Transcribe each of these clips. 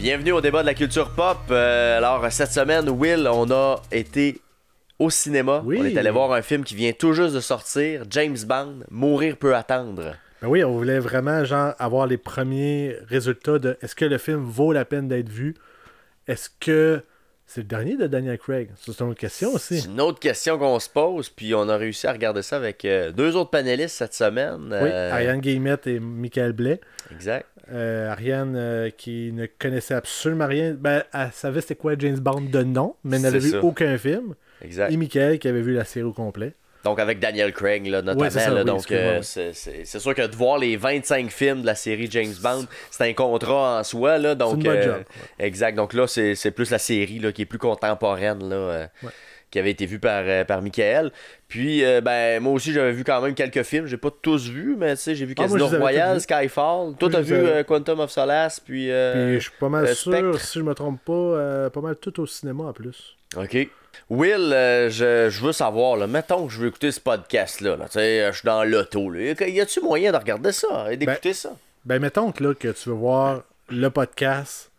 Bienvenue au débat de la culture pop. Alors, cette semaine, Will, on a été au cinéma. Oui. On est allé voir un film qui vient tout juste de sortir, James Bond, Mourir peut attendre. Ben oui, on voulait vraiment genre avoir les premiers résultats de est-ce que le film vaut la peine d'être vu? Est-ce que c'est le dernier de Daniel Craig? C'est une autre question aussi. C'est une autre question qu'on se pose, puis on a réussi à regarder ça avec deux autres panélistes cette semaine. Oui, Ariane Guillemette et Michael Blais. Exact. Ariane qui ne connaissait absolument rien. Ben, elle savait c'était quoi James Bond de nom, mais n'avait vu aucun film. Exact. Et Michael qui avait vu la série au complet. Donc avec Daniel Craig, là, notamment. Ouais, c'est ça, là, oui, donc c'est sûr que de voir les 25 films de la série James Bond, c'est un contrat en soi. Là, donc, c'est une bonne job. Ouais. Exact. Donc là, c'est plus la série là, qui est plus contemporaine, là, qui avait été vue par Michael. Puis, ben, moi aussi, j'avais vu quand même quelques films. J'ai pas tous vus, mais tu sais, j'ai vu Casino Royale, Skyfall. Toi, t'as vu Quantum of Solace, puis je suis pas mal sûr, Spectre. si je me trompe pas, pas mal tout au cinéma en plus. OK. Will, je veux savoir, là, mettons que je veux écouter ce podcast-là, tu sais, je suis dans l'auto, là. Y a-tu moyen de regarder ça et d'écouter ça? Ben, mettons que, là, que tu veux voir le podcast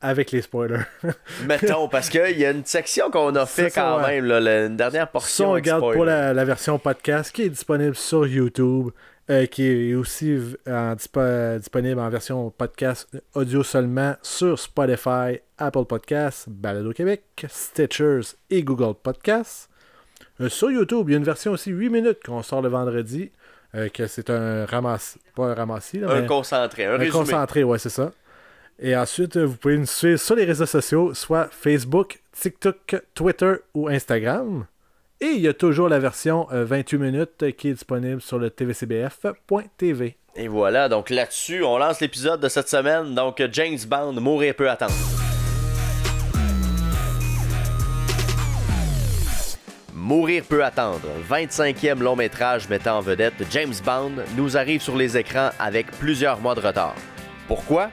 avec les spoilers. Mettons, parce qu'il y a une section qu'on a fait quand même, là, une dernière portion. Ça, on avec regarde spoilers. pour la version podcast qui est disponible sur YouTube, qui est aussi disponible en version podcast audio seulement sur Spotify, Apple Podcasts, Balado Québec, Stitchers et Google Podcasts. Sur YouTube, il y a une version aussi 8 minutes qu'on sort le vendredi, que c'est un ramassis, pas un ramassis, là, mais concentré, un résumé. concentré, ouais, c'est ça. Et ensuite, vous pouvez nous suivre sur les réseaux sociaux, soit Facebook, TikTok, Twitter ou Instagram. Et il y a toujours la version 28 minutes qui est disponible sur le tvcbf.tv. Et voilà, donc là-dessus, on lance l'épisode de cette semaine. Donc, James Bond, Mourir peut attendre. Mourir peut attendre, 25e long métrage mettant en vedette James Bond, nous arrive sur les écrans avec plusieurs mois de retard. Pourquoi?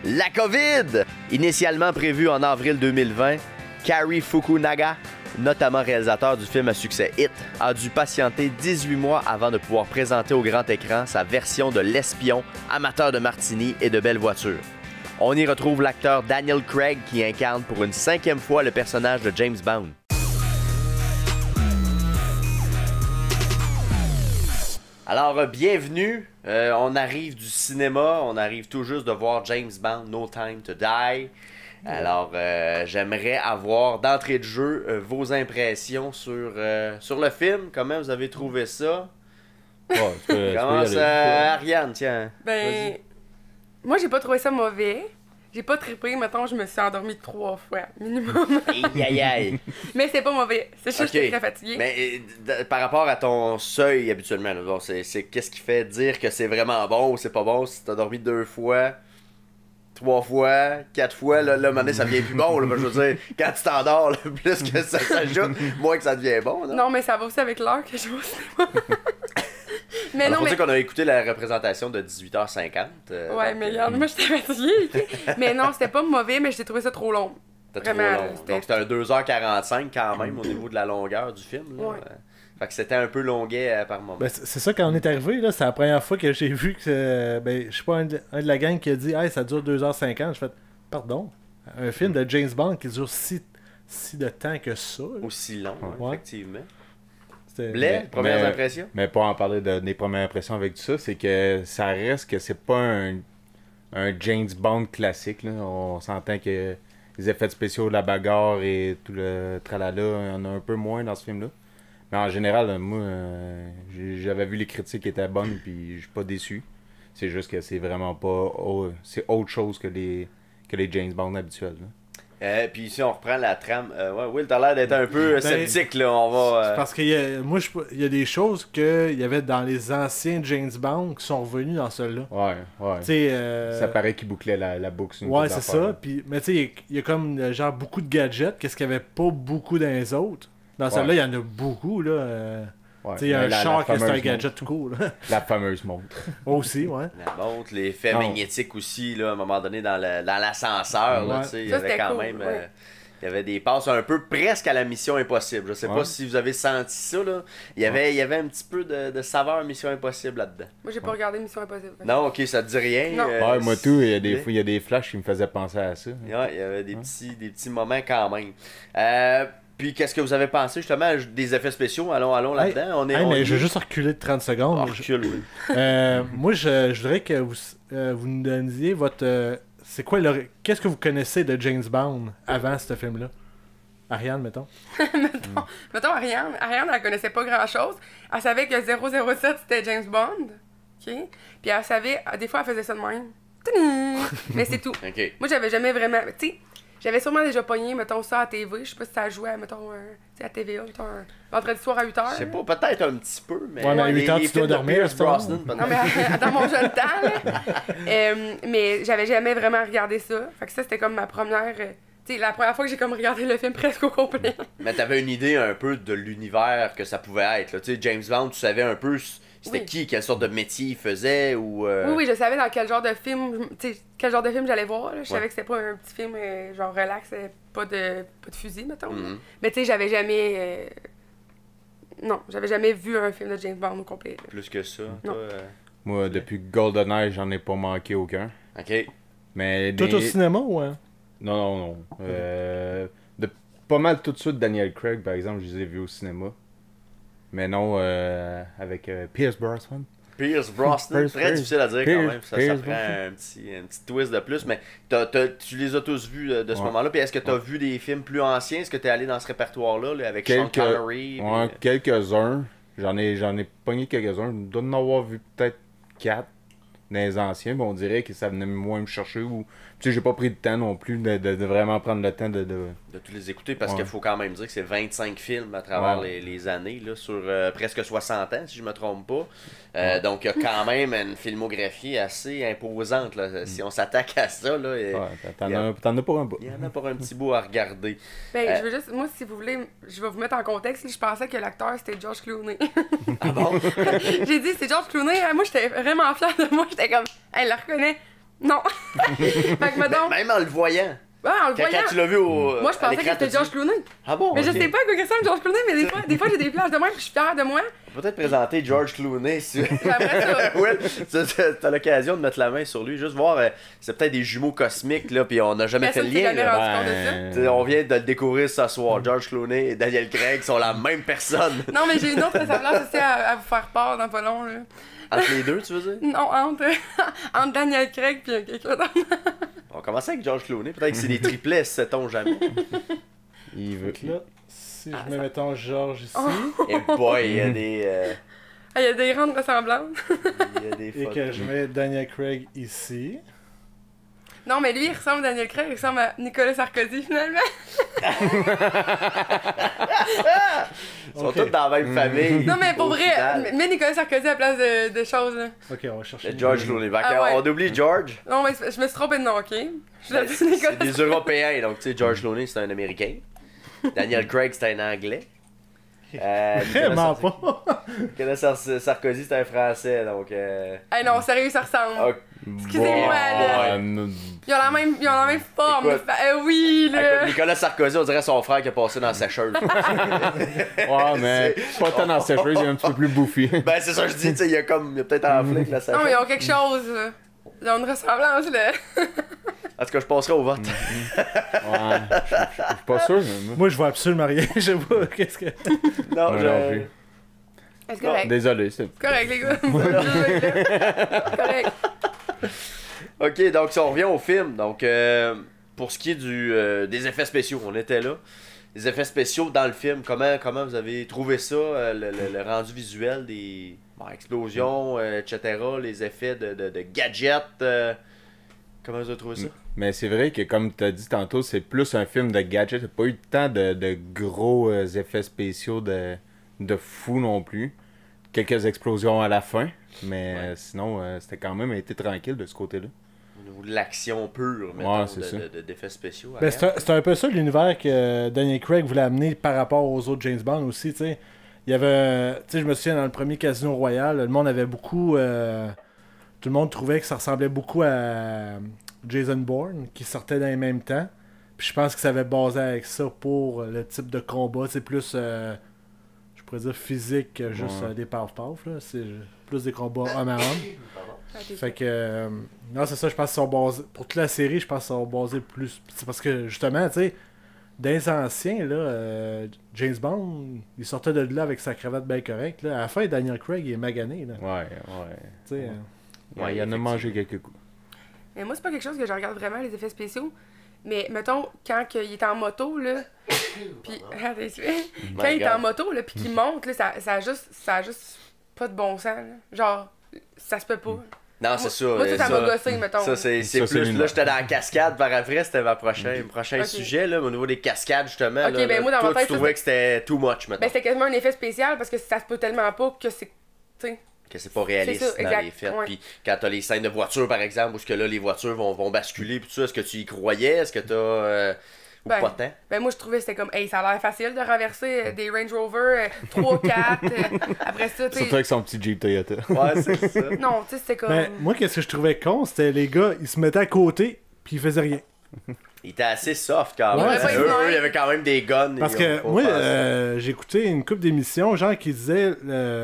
La COVID! Initialement prévue en avril 2020, Cary Fukunaga, notamment réalisateur du film à succès Hit, a dû patienter 18 mois avant de pouvoir présenter au grand écran sa version de l'espion, amateur de martini et de belles voitures. On y retrouve l'acteur Daniel Craig qui incarne pour une 5e fois le personnage de James Bond. Alors, bienvenue. On arrive du cinéma. On arrive tout juste de voir James Bond, No Time to Die. Alors, j'aimerais avoir d'entrée de jeu vos impressions sur le film. Comment vous avez trouvé ça? Commence Ariane, tiens. Ben, moi, j'ai pas trouvé ça mauvais. J'ai pas trippé, mettons, je me suis endormie 3 fois, minimum. Aïe, aïe. Mais c'est pas mauvais. C'est juste que j'étais très fatiguée. Mais par rapport à ton seuil habituellement, là, bon, c'est qu'est-ce qui fait dire que c'est vraiment bon ou c'est pas bon si t'as dormi 2 fois, 3 fois, 4 fois, là, à un moment donné, ça devient plus bon. Là, je veux dire, quand tu t'endors, là, plus que ça s'ajoute, moins que ça devient bon. Non, mais ça va aussi avec l'heure que je vais au cinéma. Mais alors, non, faut mais... dire qu'on a écouté la représentation de 18h50. ouais, mais regarde, moi, j'étais fatiguée. Mais non, c'était pas mauvais, mais j'ai trouvé ça trop long. C'était trop long. Donc, c'était un 2h45 quand même au niveau de la longueur du film. Là. Ouais. Fait que c'était un peu longuet par moment. Ben, c'est ça, quand on est arrivé, là, c'est la première fois que j'ai vu que, ben, je sais pas, un de la gang qui a dit « Hey, ça dure 2h50 ». Je fais « Pardon? Un film de James Bond qui dure si de temps que ça? » Aussi long, ouais. Effectivement. Blais, premières impressions? Mais pour en parler des premières impressions avec tout ça, c'est que ça reste que c'est pas un James Bond classique. Là. On s'entend que les effets spéciaux, la bagarre et tout le tralala, il y en a un peu moins dans ce film-là. Mais en général, moi, j'avais vu les critiques qui étaient bonnes, puis je suis pas déçu. C'est juste que c'est vraiment pas... c'est autre chose que les James Bond habituels. Là. Puis ici, on reprend la trame. Will, t'as l'air d'être un peu sceptique, là. On va... Parce qu'il y a des choses qu'il y avait dans les anciens James Bond qui sont revenus dans celui-là. Ouais. Ça paraît qu'il bouclait la boucle. Ouais, c'est ça. Puis, mais tu sais, il y a comme genre beaucoup de gadgets, qu'est-ce qu'il n'y avait pas beaucoup dans les autres. Dans celui-là, il y en a beaucoup, là. Il y a un char qui est un gadget tout cool. La fameuse montre. Aussi, ouais. La montre, l'effet magnétique aussi, là, à un moment donné, dans l'ascenseur, là, il y avait quand même... Il y avait des passes un peu presque à la Mission Impossible. Je sais pas si vous avez senti ça, là. Il y avait un petit peu de saveur Mission Impossible là-dedans. Moi, j'ai pas regardé Mission Impossible. Non, ok, ça te dit rien. Non. Ouais, moi tout, il y a des flashs qui me faisaient penser à ça. Ouais, il y avait des petits moments quand même. Puis qu'est-ce que vous avez pensé justement des effets spéciaux? Allons là-dedans. Mais je vais juste reculer de 30 secondes. Recule, oui. Moi, je voudrais que vous nous donniez votre... c'est quoi qu'est-ce que vous connaissez de James Bond avant ce film-là? Ariane, mettons. Mettons, Ariane, elle connaissait pas grand-chose. Elle savait que 007, c'était James Bond. OK? Puis elle savait... Des fois, elle faisait ça de même. Tadam! Mais c'est tout. OK. Moi, j'avais jamais vraiment... Tu sais, j'avais sûrement déjà pogné, mettons, ça à TV. Je sais pas si ça jouait, mettons, à TVA, mettons, un vendredi soir à 8h. Je sais pas, peut-être un petit peu, mais... Ouais, mais à 8h, tu films dois de dormir, Pierce c'est ça? Brosnan, Non, mais dans mon jeune temps, là. Mais j'avais jamais vraiment regardé ça. Fait que ça, c'était comme ma première... tu sais, la première fois que j'ai comme regardé le film presque au complet. Mais t'avais une idée un peu de l'univers que ça pouvait être, là. Tu sais, James Bond, tu savais un peu c'était qui, quelle sorte de métier il faisait, ou... Oui, je savais dans quel genre de film, tu sais, quel genre de film j'allais voir, là. Je savais que c'était pas un petit film, genre relax, pas de fusil, mettons. Mhm. Mais tu sais, j'avais jamais... Non, j'avais jamais vu un film de James Bond au complet, là. Plus que ça, Non. toi, Moi, depuis GoldenEye, j'en ai pas manqué aucun. OK. Mais Tout au cinéma ou... Non. Pas mal tout de suite Daniel Craig, par exemple, je les ai vus au cinéma. Mais non, avec Pierce Brosnan. Pierce Brosnan, très difficile à dire quand même. Ça prend un petit twist de plus. Mais tu les as tous vus de ce moment-là. Puis est-ce que tu as vu des films plus anciens? Est-ce que tu es allé dans ce répertoire-là là, avec Sean Connery? Ouais, quelques-uns. J'en ai pogné quelques-uns. Je dois en avoir vu peut-être 4 dans les anciens. Mais on dirait que ça venait moins me chercher. Ou... Tu sais, j'ai pas pris de temps non plus de vraiment prendre le temps de tous les écouter parce qu'il faut quand même dire que c'est 25 films à travers les années, là, sur presque 60 ans, si je me trompe pas. Donc, il y a quand même une filmographie assez imposante, là, si on s'attaque à ça. Là, t'en as pour un bout. Il y en a pour un petit bout à regarder. Ben, je veux juste, moi, si vous voulez, je vais vous mettre en contexte. Je pensais que l'acteur, c'était George Clooney. Ah bon? J'ai dit, c'est George Clooney. Moi, j'étais vraiment fière de moi. J'étais comme, elle le reconnaît. Non. Fait que, mettons... Même en le voyant. Ouais, en le voyant. Quand tu l'as vu au. Moi, je pensais que c'était George Clooney. Ah bon? Mais je sais pas à quoi ressemble George Clooney, mais des fois j'ai des plages de moi et je suis fière de moi. On peut peut-être présenter George Clooney si J'aimerais ça. ouais, t'as l'occasion de mettre la main sur lui, juste voir, c'est peut-être des jumeaux cosmiques, là, puis on n'a jamais fait le lien. Là. On vient de le découvrir ce soir. George Clooney et Daniel Craig sont la même personne. Non, mais j'ai une autre ressemblance aussi à vous faire part dans pas long. Là. Entre les deux, tu veux dire? Non, entre Daniel Craig et quelqu'un d'autre. On va commencer avec George Clooney. Peut-être que c'est des triplets, sait-on jamais. Il veut. Là, si je mets, mettons, George ici... Et boy, il y a des... Il y a des grandes ressemblances. Il y a des Et que je mets Daniel Craig ici... Non, mais lui, il ressemble à Daniel Craig, il ressemble à Nicolas Sarkozy, finalement. Ils sont tous dans la même famille. Non, mais pour vrai, mets Nicolas Sarkozy à la place de choses, là. Ok, on va chercher... George Clooney. Ouais. On oublie George. Non, mais je me suis trompé de nom, ok? C'est des Européens, donc tu sais, George Clooney, c'est un Américain. Daniel Craig, c'est un Anglais. Vraiment pas! Nicolas Sarkozy, c'est un Français, donc... Hey non, sérieux, ça ressemble. Excusez-moi, là. Ils ont la même forme. Écoute, oui, là. Nicolas Sarkozy, on dirait son frère qui a passé dans la sécheuse. Ouais, mais pas tant dans la sécheuse, il est un petit peu plus bouffi. Ben, c'est ça que je dis, tu sais, il y a peut-être enflé avec la sécheuse. Non, mais ils ont quelque chose, là. Ils ont une ressemblance, là. En tout cas, je passerai au vote. Ouais, je suis pas sûr. Mais... Moi, je vois absolument rien. Je sais pas, qu'est-ce que... Non, non plus. C'est correct. Désolé, c'est Correct, les gars. Correct. Ok, donc si on revient au film, donc pour ce qui est des effets spéciaux, on était là. Les effets spéciaux dans le film, comment vous avez trouvé ça, le rendu visuel des explosions, etc., les effets de gadgets, comment vous avez trouvé ça? Mais c'est vrai que, comme tu as dit tantôt, c'est plus un film de gadgets. T'as pas eu tant de gros effets spéciaux de fou non plus. Quelques explosions à la fin, mais sinon, c'était quand même été tranquille de ce côté-là. Au niveau de l'action pure, mettons, d'effets spéciaux. Ben, c'est un peu ça l'univers que Daniel Craig voulait amener par rapport aux autres James Bond aussi, tu sais. Il y avait, tu sais, je me souviens dans le premier Casino Royale, le monde avait beaucoup... tout le monde trouvait que ça ressemblait beaucoup à Jason Bourne, qui sortait dans les mêmes temps. Puis je pense que ça avait basé avec ça pour le type de combat. C'est plus, je pourrais dire, physique que juste des paf-paf. C'est plus des combats homme à homme. Fait que, non, c'est ça, je pense qu'ils sont basés. Pour toute la série, je pense qu'ils sont basés plus. C'est parce que, justement, tu sais, dans les anciens, là, James Bond, il sortait de là avec sa cravate bien correcte. Là. À la fin, Daniel Craig, il est magané. Là. Ouais. Tu sais, Ouais, il en a mangé quelques coups. Mais moi, c'est pas quelque chose que je regarde vraiment, les effets spéciaux. Mais mettons, quand il est en moto, là, puis quand il est en moto, là, puis qu'il monte, là, ça a juste pas de bon sens. Là. Genre, ça se peut pas. Non, c'est ça. Moi, ça m'a gossé, mettons. Ça, c'est plus. Là, j'étais dans la cascade. Par après, c'était mon prochain sujet, là, au niveau des cascades, justement. Ok, là, ben moi, dans toi, ma tête, tu trouvais que c'était too much, maintenant. Ben, c'était quasiment un effet spécial parce que ça se peut tellement pas que c'est. Tu sais. Que c'est pas réaliste C'est ça, dans exact, les faits. ouais. Puis quand t'as les scènes de voiture, par exemple, où ce que là, les voitures vont basculer, puis tout ça, est-ce que tu y croyais? Est-ce que t'as. Ou pas tant? Ben moi je trouvais que c'était comme hey, ça a l'air facile de renverser des Range Rover 3, 4 après ça tu sais. Surtout avec son petit Jeep Toyota. Ouais, c'est ça. Non, tu sais c'était comme ben, moi, qu'est-ce que je trouvais con, c'était les gars, ils se mettaient à côté, puis ils faisaient rien. Il était assez soft quand même. Ouais, Eux, il y avait quand même des guns. Parce que moi, j'ai écouté une couple d'émissions, genre qui disaient,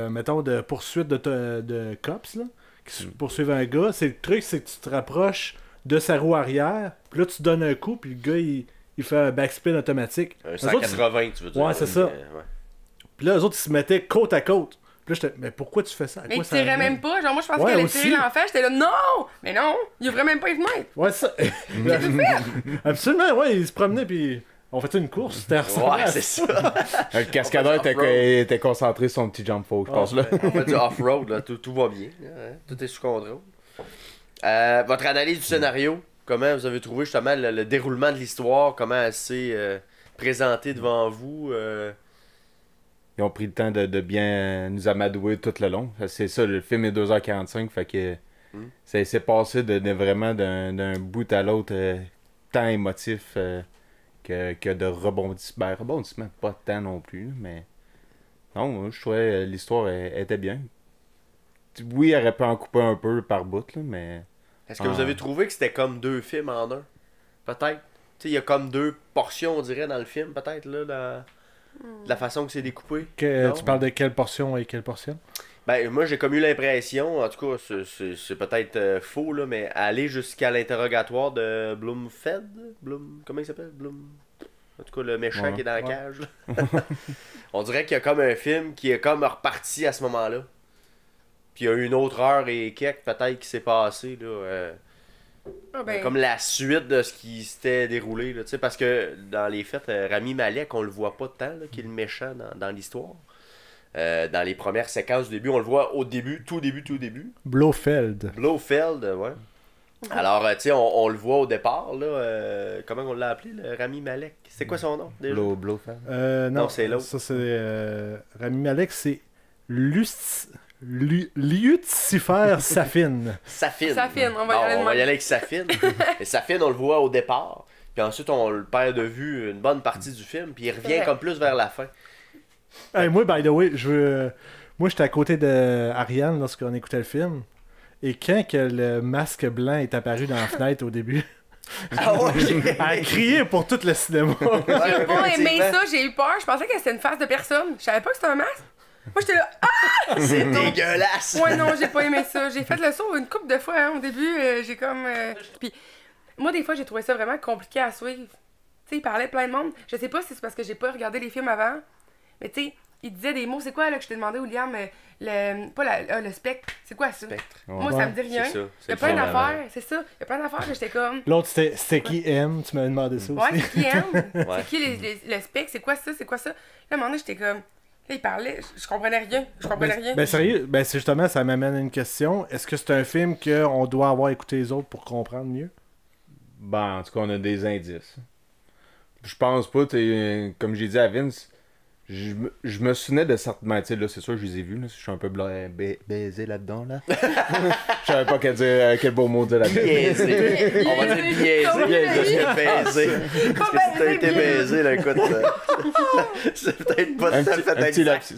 mettons, de poursuite de cops, là, qui poursuivent un gars. C'est le truc, c'est que tu te rapproches de sa roue arrière, puis là, tu donnes un coup, puis le gars, il fait un backspin automatique. Un 180, tu veux dire. Ouais, c'est ça. Puis là, eux autres, ils se mettaient côte à côte. Puis là, j'étais, mais pourquoi tu fais ça? À mais quoi il ça tirait amène? même pas, genre moi je pensais Ouais, qu'elle allait aussi. tirer l'enfant, j'étais là non! Mais non, il ouvrait même pas les fenêtres. Ouais, ça. Absolument, ouais, ils se promenaient, puis on fait une course. C'était Ouais, c'est ça. Le cascadeur était concentré sur son petit jump fork, je pense, là. On fait du off-road, là. Tout va bien. Hein? Tout est sous contrôle. Votre analyse du scénario, comment vous avez trouvé justement le déroulement de l'histoire, comment elle s'est présentée devant vous? Ils ont pris le temps de bien nous amadouer tout le long. C'est ça, le film est 2h45, fait que ça s'est passé vraiment d'un bout à l'autre tant émotif que de rebondissement. Ben, rebondissement, pas tant non plus, mais non, moi, je trouvais l'histoire était bien. Oui, il aurait pu en couper un peu par bout, là, mais... Est-ce que vous avez trouvé que c'était comme deux films en un? Peut-être. Tu sais, il y a comme deux portions, on dirait, dans le film, peut-être, là, de la façon que c'est découpé. Tu parles de quelle portion et quelle portion? Ben, moi, j'ai comme eu l'impression, en tout cas, c'est peut-être faux, là, mais aller jusqu'à l'interrogatoire de Blumfeld. Comment il s'appelle? En tout cas, le méchant qui est dans la cage. Là. On dirait qu'il y a comme un film qui est comme reparti à ce moment-là. Puis il y a eu une autre heure et quelques, peut-être, qui s'est passé, là. Comme la suite de ce qui s'était déroulé, là, parce que dans les faits, Rami Malek, on le voit pas tant, là, qui est le méchant dans l'histoire. Dans les premières séquences du début, on le voit au début, tout début. Blofeld, ouais. Alors, tu sais, on le voit au départ, là, comment on l'a appelé, le Rami Malek? C'est quoi son nom, déjà? Blofeld. non, c'est l'autre. Ça, c'est... Rami Malek, c'est Lucifer Safin. Safin, on va y aller de on va y même. aller avec Safin. Et Safin, on le voit au départ. Puis ensuite, on le perd de vue une bonne partie du film. Puis il revient comme plus vers la fin. Hey, moi, by the way, moi, j'étais à côté de Ariane lorsqu'on écoutait le film. Et quand que le masque blanc est apparu dans la fenêtre au début, Ah ouais, elle a crié pour tout le cinéma. J'ai pas aimé ça, j'ai eu peur, je pensais que c'était une face de personne. Je savais pas que c'était un masque. Moi j'étais là, ah! C'est dégueulasse. Ouais, non, j'ai pas aimé ça. J'ai fait le saut une couple de fois hein, au début. J'ai comme. Puis, moi, des fois, j'ai trouvé ça vraiment compliqué à suivre. Tu sais, il parlait plein de monde. Je sais pas si c'est parce que j'ai pas regardé les films avant. Mais tu sais, il disait des mots. C'est quoi là que je t'ai demandé, William? Le spectre. C'est quoi ça? Spectre. Moi, ça me dit rien. C'est ça. Il y a plein d'affaires. C'est ça. Il y a plein d'affaires que j'étais comme. L'autre, c'était qui aime? Tu m'avais demandé ça aussi. Ouais, c'est qui aime? Ouais. C'est qui le spectre? C'est quoi ça? C'est quoi ça? Là, à un moment donné, j'étais comme. Là, il parlait, je comprenais rien. Ben sérieux, c'est justement, ça m'amène à une question. Est-ce que c'est un film qu'on doit avoir écouté les autres pour comprendre mieux? Ben, en tout cas, on a des indices. Je pense pas, comme j'ai dit à Vince, je me souvenais de certains... Ben, tu sais, là, c'est sûr, je les ai vus, là, je suis un peu baisé là-dedans, là. Je savais pas quel beau mot dire là-dedans. Biaisé. On va dire biaisé. Baisé. Parce que si t'as été baisé, là, écoute, c'est peut-être pas tout à fait un petit lapsus.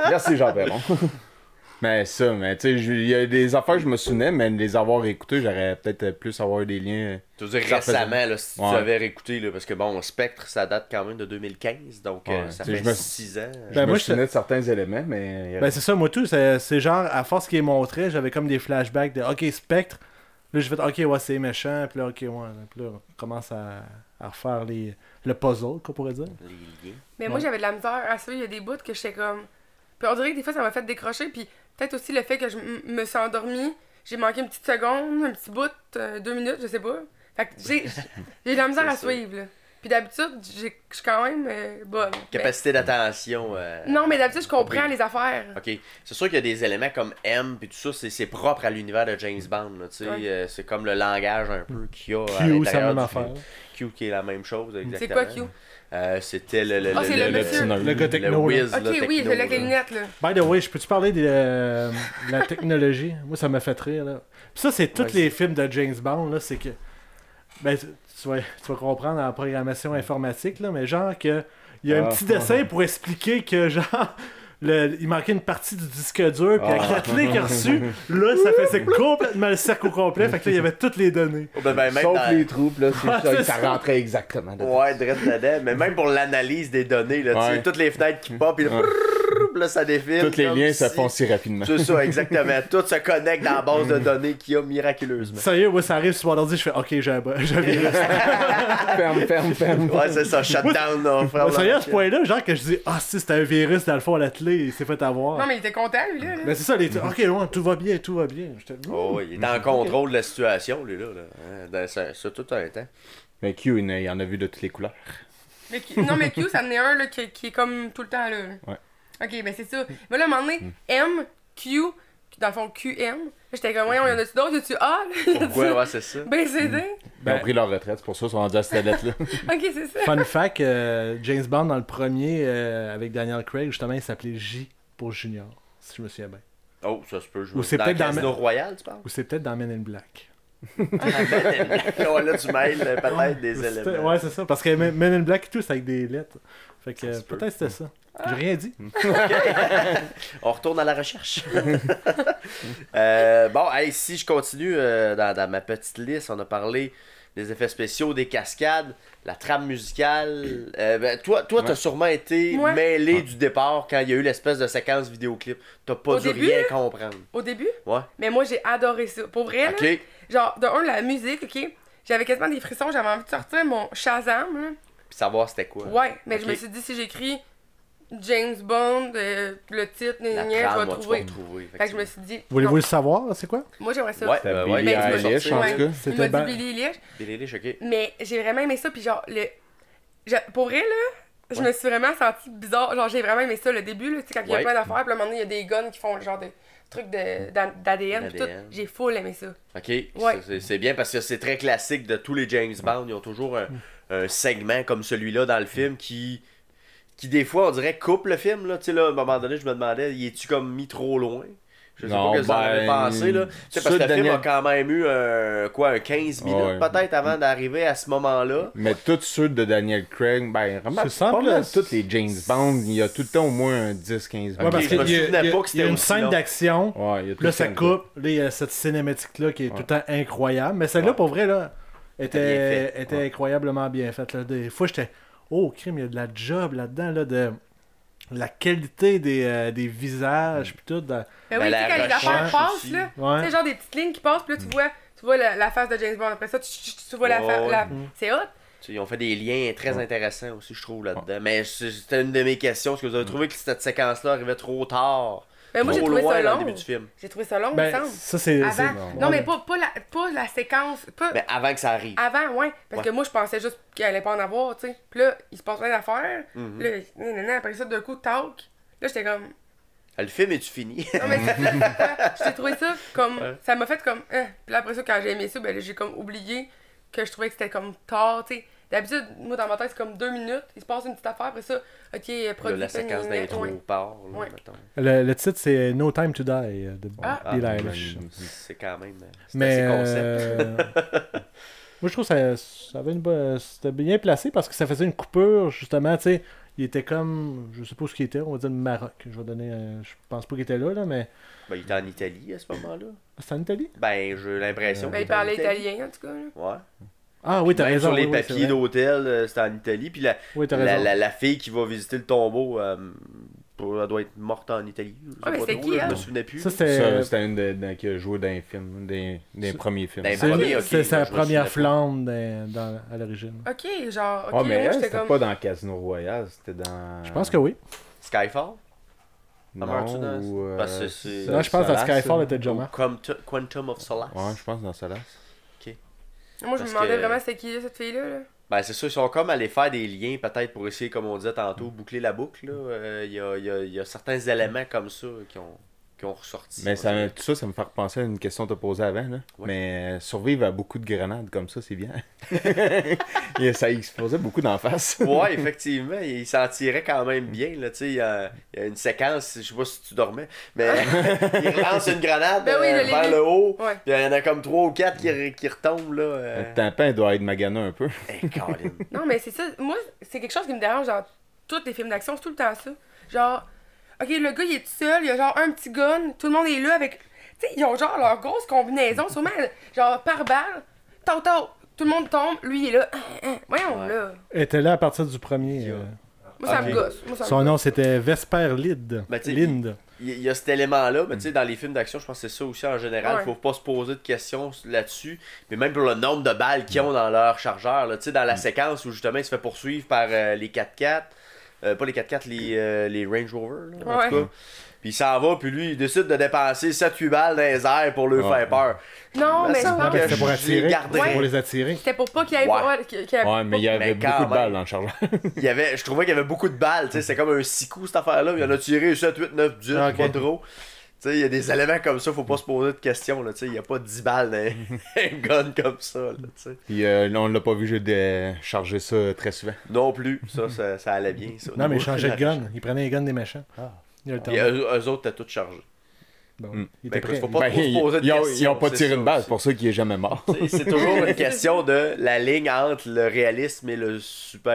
Merci, Jean Perron. Mais ça, mais tu sais, il y a des affaires que je me souvenais, mais les avoir écoutées, j'aurais peut-être plus avoir des liens. Tu veux dire Ça récemment, faisait- là, si tu Ouais. avais réécouté, là, parce que bon, Spectre, ça date quand même de 2015, donc Ouais, ça tu sais, fait je me- 6 ans. Je Ben, me moi, je- souvenais de certains éléments, mais. Ben c'est ça, moi tout, c'est genre, à force qu'il montrait, j'avais comme des flashbacks de ok, Spectre. Là, j'ai fait ok, ouais, c'est méchant, puis là, ok, ouais. Puis là, on commence à refaire le puzzle, qu'on pourrait dire. Les liens. Mais moi, j'avais de la misère à suivre. Il y a des bouts que j'étais comme. Puis on dirait que des fois, ça m'a fait décrocher. Puis peut-être aussi le fait que je me suis endormie. J'ai manqué une petite seconde, un petit bout, 2 minutes, je sais pas. Fait que j'ai de la misère C'est à ça. suivre, là. Puis d'habitude, je suis quand même bonne. Capacité d'attention. Non, mais d'habitude, je comprends les affaires. Ok. C'est sûr qu'il y a des éléments comme M puis tout ça, c'est propre à l'univers de James Bond. Là, tu sais, Ouais. c'est comme le langage un peu qu'il y a à Q, c'est la l'intérieur même du affaire. film. Q qui est la même chose, exactement. C'est quoi, Q? C'était Ah, c'est le monsieur. petit nerd. Le gars le techno. là. whiz, Ok, là, oui, techno, je l'ai avec les là. lunettes, là. By the way, je peux-tu parler de la technologie? Moi, ça m'a fait rire, là. Puis ça, c'est tous Ouais, les films de James Bond, là, c'est que... Ben, tu vas comprendre en programmation informatique, là, mais genre que... Il y a un Ah. petit dessin pour expliquer que, genre... il manquait une partie du disque dur, puis avec la clé qu'il a reçue, là, ça faisait complètement le cercle au complet, fait que là, il y avait toutes les données. Oh, ben, même Sauf dans- les troupes, là, c'est Ouais, ça, c'est ça ça. rentrait exactement dedans. Ouais, direct dedans. Mais même pour l'analyse des données, là, tu sais, Ouais. toutes les fenêtres qui pop, puis là, là, ça défile. Tous les comme liens se si- font si rapidement. C'est ça, exactement. Tout se connecte dans la base de données qu'il y a miraculeusement. Sérieux, moi, ça arrive sur mon ordi, je fais « Ok, j'ai un virus. ferme. Ouais, c'est ça, shutdown, là, frère. Ouais, sérieux, à ce point-là, genre que je dis « Ah, si, c'était un virus, dans le fond, à la télé, il s'est fait avoir. Non, mais il était content, lui, là. » Ben c'est ça, ok, ouais, tout va bien, tout va bien. J'étais, Oh, il est en contrôle de la situation, lui, là. Ça tout un temps. Mais Q, il y en a vu de toutes les couleurs. Non, mais Q, ça en est un, là, qui est comme tout le temps, là. Ouais. Ok, ben c'est ça. Mais là, à un moment donné, M, Q, dans le fond, QM, là, j'étais comme, voyons, y en a-tu d'autres? Y a-tu A? Pourquoi, ouais, c'est ça. B, C, D? Ils ont pris leur retraite, c'est pour ça qu'ils sont rendus à cette lettre-là. Ok, c'est ça. Fun fact, James Bond dans le premier avec Daniel Craig, justement, il s'appelait J pour Junior, si je me souviens bien. Oh, ça se peut jouer. Ou c'est dans peut-être dans Casino Ma- Royal, tu parles? Ou c'est peut-être dans Men in Black. Ouais, là, tu mêles peut-être des éléments. Ouais, c'est ça, parce que Men in Black et tout, c'est avec des lettres. Fait que Ça se peut. peut-être c'était ça. J'ai rien dit. On retourne à la recherche. Bon, hey, si je continue dans ma petite liste, on a parlé des effets spéciaux, des cascades, la trame musicale. Toi, t'as sûrement été Ouais. mêlé du départ quand il y a eu l'espèce de séquence vidéoclip. T'as pas Au dû début, rien là? comprendre. Au début, Ouais. mais moi, j'ai adoré ça. Pour vrai, là, Ok. genre, de un, la musique, ok, j'avais quasiment des frissons, j'avais envie de sortir mon Shazam, là. Puis savoir c'était quoi. Ouais, mais Ok. je me suis dit, si j'écris James Bond, le titre, La je trame, vais moi, tu vas trouver. retrouver. Fait que je me suis dit, Voulez-vous non, le savoir, c'est quoi? moi, j'aimerais ça. Ouais, C'était ouais, Billie Ben, tu m'as Eilish, sorti, en ouais. tout cas. Il C'était m'a dit ban- Billie Eilish. Billie Eilish, ok. Mais j'ai vraiment aimé ça, puis genre, pour vrai, là, je Ouais. me suis vraiment sentie bizarre. Genre, j'ai vraiment aimé ça, le début, là, tu sais, quand il y a Ouais. plein d'affaires, puis à un moment donné, il y a des guns qui font le genre de trucs d'ADN, puis tout. d'ADN. J'ai full aimé ça. Ok, Ouais. c'est bien parce que c'est très classique de tous les James Bond. Ils ont toujours un segment comme celui-là dans le film qui des fois, on dirait, coupe le film. Là. Tu sais, là, à un moment donné, je me demandais, y es-tu comme mis trop loin? Je sais Non, pas que ça en avait ben, pensé. Là. Tu sais, parce ça, que le film Daniel- a quand même eu un 15 minutes Ouais. peut-être avant d'arriver à ce moment-là. Mais tous ceux de Daniel Craig, ben, remarque, C'est pas simple, mal là. tous les James Bond, il y a tout le temps au moins un 10-15 Ouais, minutes. parce je me qu'il y a- souvenais il y a- pas que il y a c'était une aussi scène long. d'action. Ouais, il y a tout Là, le ça temps coupe. Là, il y a cette cinématique-là qui est tout le temps incroyable. Mais celle-là, pour vrai, là, bien était fait. incroyablement bien faite. Là. Des fois, j'étais... Oh, crime, il y a de la job là-dedans, là, de la qualité des visages, puis tout. Ben Ben, oui, tu la sais, quand les recherche affaires passent, aussi. là, Ouais. tu sais, genre des petites lignes qui passent, puis là, tu vois la face de James Bond. Après ça, tu vois la face. Ouais. C'est hot. Tu sais, ils ont fait des liens très intéressants aussi, je trouve, là-dedans. Mais c'était une de mes questions. Est-ce que vous avez trouvé que cette séquence-là arrivait trop tard? Ben moi, j'ai trop trouvé loin ça dans le long. début du film. J'ai trouvé ça long, il me Ben, semble. ça, c'est... Avant. c'est- Non, mais pas la séquence. Pas... Mais avant que ça arrive. Avant, ouais. Parce Ouais. que moi, je pensais juste qu'il allait pas en avoir, tu sais. Puis là, il se passe plein d'affaires. Mhm. Là, nanana, après ça, d'un coup, talk. Là, j'étais comme. Le film est-tu fini? Non, mais j'ai trouvé ça comme. Ouais. Ça m'a fait comme. Puis là, après ça, quand j'ai aimé ça, ben là, j'ai comme oublié que je trouvais que c'était comme tard, tu sais. D'habitude, moi, dans ma tête, c'est comme 2 minutes. Il se passe une petite affaire, après ça, ok, Là, produit. la séquence d'intro ouais. part, là, Ouais. mettons. Le titre, c'est No Time to Die de Ah. Billie Ah, Eilish. C'est quand même... C'est Mais assez concept. moi je trouve que ça avait c'était bien placé parce que ça faisait une coupure justement, tu sais, il était comme, je sais pas où il était, on va dire le Maroc. Je vais donner, je pense pas qu'il était là, mais Ben, il était en Italie à ce moment-là. c'était en Italie? Ben, j'ai l'impression Ben, qu'il il était en parlait Italie. italien, en tout cas. Là. Ouais. Ah oui, t'as Même raison. sur les oui, oui, c'est papiers vrai. d'hôtel, c'était en Italie. Puis Oui, t'as raison. la fille qui va visiter le tombeau, elle doit être morte en Italie. Je sais Ah, mais pas c'était trop, qui, là, je elle? me souvenais plus. Ça, Ça, c'était c'était une qui a joué dans les films, des premiers films. Dans les c'est- premiers, ok, c'est sa je me première souvenais pas. flamme à l'origine. Ok, genre, ok, Ah, mais moi, elle, j'étais c'était comme. pas dans Casino Royale, c'était dans... Je pense que oui. Skyfall? Non, Amartya, ou... parce que c'est- Là, je pense que Solace, Skyfall était Ou déjà mort. Quantum of Solace. Ouais, je pense dans Solace. Moi, je me Parce demandais que- vraiment c'était qui, cette fille-là. Là. Ben, c'est ça, ils sont comme allés faire des liens, peut-être pour essayer, comme on disait tantôt, boucler la boucle. Il y a certains éléments comme ça qui ont ressorti. Mais on dirait. tout ça, ça me fait repenser à une question que tu as posée avant. Là. Ouais. Mais survivre à beaucoup de grenades comme ça, c'est bien. Et ça explosait beaucoup d'en face. Ouais, effectivement, il s'en tirait quand même bien. Là, tu sais, il y a une séquence, je sais pas si tu dormais, mais il lance une grenade Ben oui, je l'ai vers vu. le haut, Ouais. puis il y en a comme 3 ou 4 qui retombent. Là, Le tampon doit être magané un peu. Colin. Non, mais c'est ça. Moi, c'est quelque chose qui me dérange dans tous les films d'action, c'est tout le temps ça. Genre, ok, le gars, il est tout seul, il a genre un petit gun, tout le monde est là avec. Tu sais, ils ont genre leur grosse combinaison, sûrement, genre par balle. Tau, tau, tout le monde tombe, lui, il est là. Voyons, Ouais. là. Elle était là à partir du premier. Moi, ça Ok. me gosse. Moi, ça me Son gosse. nom, c'était Vesper Lind. Ben, tu sais, Lind. Il y a cet élément-là, mais tu sais, dans les films d'action, je pense que c'est ça aussi en général. Ouais. Faut pas se poser de questions là-dessus. Mais même pour le nombre de balles qu'ils ont dans leur chargeur, là, tu sais, dans la séquence où justement il se fait poursuivre par les 4x4, pas les 4x4, les Range Rover, là, en Ouais. tout cas. Puis il s'en va, puis lui, il décide de dépenser 7-8 balles dans les airs pour leur Ouais. faire peur. Non, mais je ça, pense que C'était pour je attirer. les garderais. Pour les attirer. c'était pour pas qu'il y ait. Ouais. qu'il y ait- Ouais, mais il y avait Mais quand beaucoup de balles même. dans le chargeur. Je trouvais qu'il y avait beaucoup de balles, tu sais, c'est comme un 6 coups cette affaire-là. Il y en a tiré 7, 8, 9, 10, Ok. pas trop. Tu sais, il y a des éléments comme ça, faut pas se poser de questions, là, tu sais, il y a pas 10 balles dans un gun comme ça, là, tu sais. Puis on l'a pas vu charger ça très souvent. Non plus, ça allait bien, ça. Non, mais il changeait de gun. Il prenait les guns des méchants. Ah. Il a le temps. Puis eux autres, t'as tout chargé. Bon, Mm. il Ben, était prêt. faut pas Ben, trop se poser de ils ont questions, pas c'est tiré ça une balle, aussi. c'est pour ça qu'il est jamais mort. Tu sais, c'est toujours une question de la ligne entre le réalisme et le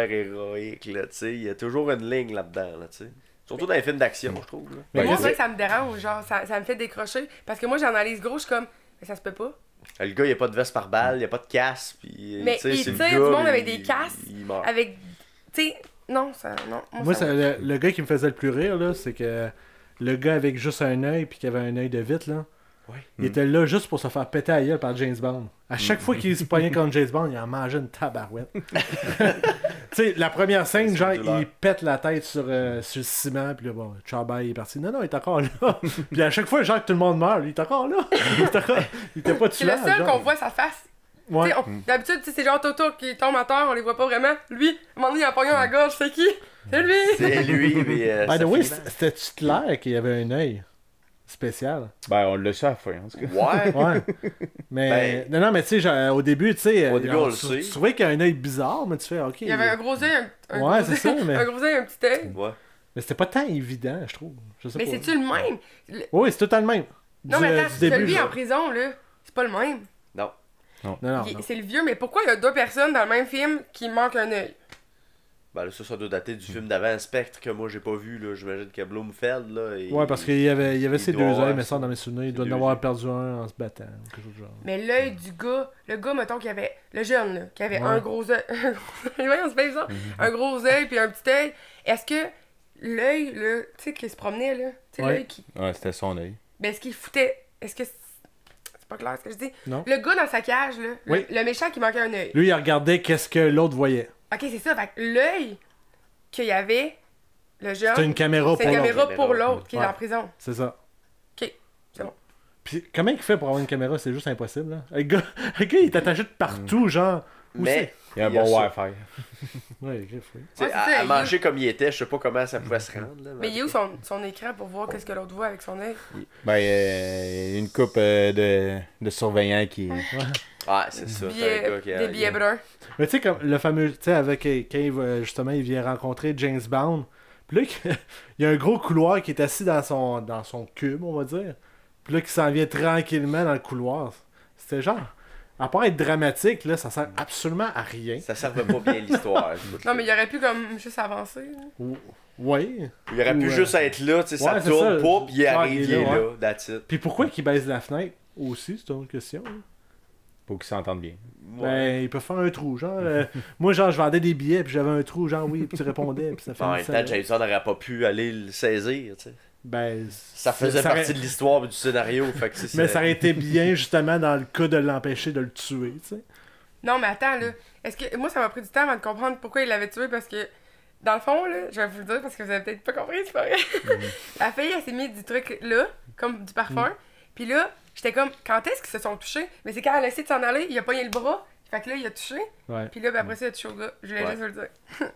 super-héroïque, là, tu sais. Il y a toujours une ligne là-dedans, là, tu sais. Surtout dans les films d'action, je trouve, là. Mais Ben, moi, c'est- c'est vrai que ça me dérange, genre, ça me fait décrocher. Parce que moi, j'analyse gros, je suis comme, mais ça se peut pas. Le gars, il a pas de veste par balle, il a pas de casque, puis Mais tu sais, il c'est le tire gars, du monde mais avec des casques, il meurt. Avec. Tu sais, non, ça. Non. Moi, ça- le gars qui me faisait le plus rire, là, c'est que le gars avec juste un œil puis qui avait un œil de vite, là, Ouais. il était là juste pour se faire péter à la gueule par James Bond. À chaque fois qu'il se poignait contre James Bond, il en mangeait une tabarouette. Tu sais, la première scène, C'est genre, une douleur. il pète la tête sur le ciment, puis là, bon, Charbay est parti. Non, non, il est encore là. Puis à chaque fois, genre, que tout le monde meurt, lui, il est encore là. Il était pas C'est le tuant. seul genre. qu'on voit sa face. Ouais. Tu sais, d'habitude, tu sais, c'est genre Toto qui tombe à terre, on les voit pas vraiment. Lui, à un moment donné, il a pogné dans la gorge, c'est qui? C'est lui! C'est lui, mais. By the ça way, finit c'était-tu clair qu'il y avait un œil spécial? Ben, on l'a su à la fin, en tout cas. mal. Ouais. Ouais. Mais. Non, mais tu sais, genre, au début, tu sais. Au début, on le sait. Tu trouvais qu'il y a un œil bizarre, mais tu fais, ok. Il y avait un gros œil, un Ouais, gros c'est ça, œil, mais- un gros œil, un petit œil. Ouais. Mais c'était pas tant évident, je trouve. Je sais Mais pas. c'est-tu le même? Oui, c'est tout le même. Non, Du- mais attends, du début, celui genre. en prison, là, c'est pas le même. Non. Non, non, Il- non. C'est le vieux, mais pourquoi il y a deux personnes dans le même film qui manquent un œil? Ben là, ça doit dater du film d'avant, Spectre, que moi j'ai pas vu, là. J'imagine que Blumfeld, là. Ouais, parce qu'il y avait il ces doit deux avoir œils, mais ça. ça, dans mes souvenirs, il doit Ces en deux avoir yeux. perdu un en se battant, ou quelque chose du genre. Mais l'œil du gars, le gars, mettons, qui avait, le jeune, là, qui avait Ouais. un gros œil, voyons, c'est pas ça, un gros œil puis un petit œil, est-ce que l'œil, là, tu sais, qui se promenait, là, tu sais, Ouais. l'œil qui, Ouais, c'était son œil. ben, est-ce qu'il foutait, est-ce que, c'est pas clair ce que je dis, Non. le gars dans sa cage, là, Oui. le méchant qui manquait un œil, Lui, il regardait qu'est-ce que l'autre voyait. ok, c'est ça, fait que l'œil qu'il y avait, le jeune, C'était une caméra c'est pour une l'autre. caméra pour Caméra. l'autre qui est Ouais. en prison, C'est ça. ok, c'est bon. Puis comment il fait pour avoir une caméra? C'est juste impossible, là. Le gars, il est attaché de partout, genre. Où Mais. Il y a un Il y a bon ça. Wi-Fi. c'est? Ouais, griffe, oui. Tu sais, Ouais, c'est ça, à il- manger comme il était, je sais pas comment ça pouvait se rendre, là. Mais il est où son écran pour voir qu'est-ce que l'autre voit avec son œil? Ben, une coupe de surveillants qui. Ah, c'est ça. c'est un gars qui a- Des billets bruns. Mais tu sais, comme le fameux, tu sais, avec quand il va, justement, il vient rencontrer James Bond. Puis là, il y a un gros couloir qui est assis dans son cube, on va dire. Puis là, qui s'en vient tranquillement dans le couloir. C'était genre. À part être dramatique, là, ça sert absolument à rien. Ça servait pas bien l'histoire. Non, mais il aurait pu comme juste avancer. Oui. Il aurait pu juste être là, tu sais, ça Ouais, c'est tourne ça. pas, puis il Genre, arrive, il il est est là, là, that's it. Puis pourquoi qu'il baisse la fenêtre aussi, c'est une autre question. Là. Pour qu'ils s'entendent bien. Ben, il peut faire un trou, genre. Moi, genre, je vendais des billets, puis j'avais un trou, genre, oui, puis tu répondais, puis ça fait En même temps, James Bond n'aurait pas pu aller le saisir, tu sais. Ben, Ça faisait aurait- partie de l'histoire et du scénario, fait que c'est Mais ça aurait été bien, justement, dans le cas de l'empêcher de le tuer, tu sais. Non, mais attends, là. Est-ce que. Moi, ça m'a pris du temps avant de comprendre pourquoi il l'avait tué parce que. Dans le fond, là, je vais vous le dire parce que vous avez peut-être pas compris, c'est pas vrai. La fille, elle s'est mis du truc là, comme du parfum. Puis là, j'étais comme, quand est-ce qu'ils se sont touchés? Mais c'est quand elle a essayé de s'en aller, il a pogné le bras. Fait que là, il a touché. Ouais. Puis là, ben, après ça, il a touché au gars. Je voulais Ouais. juste vous le dire.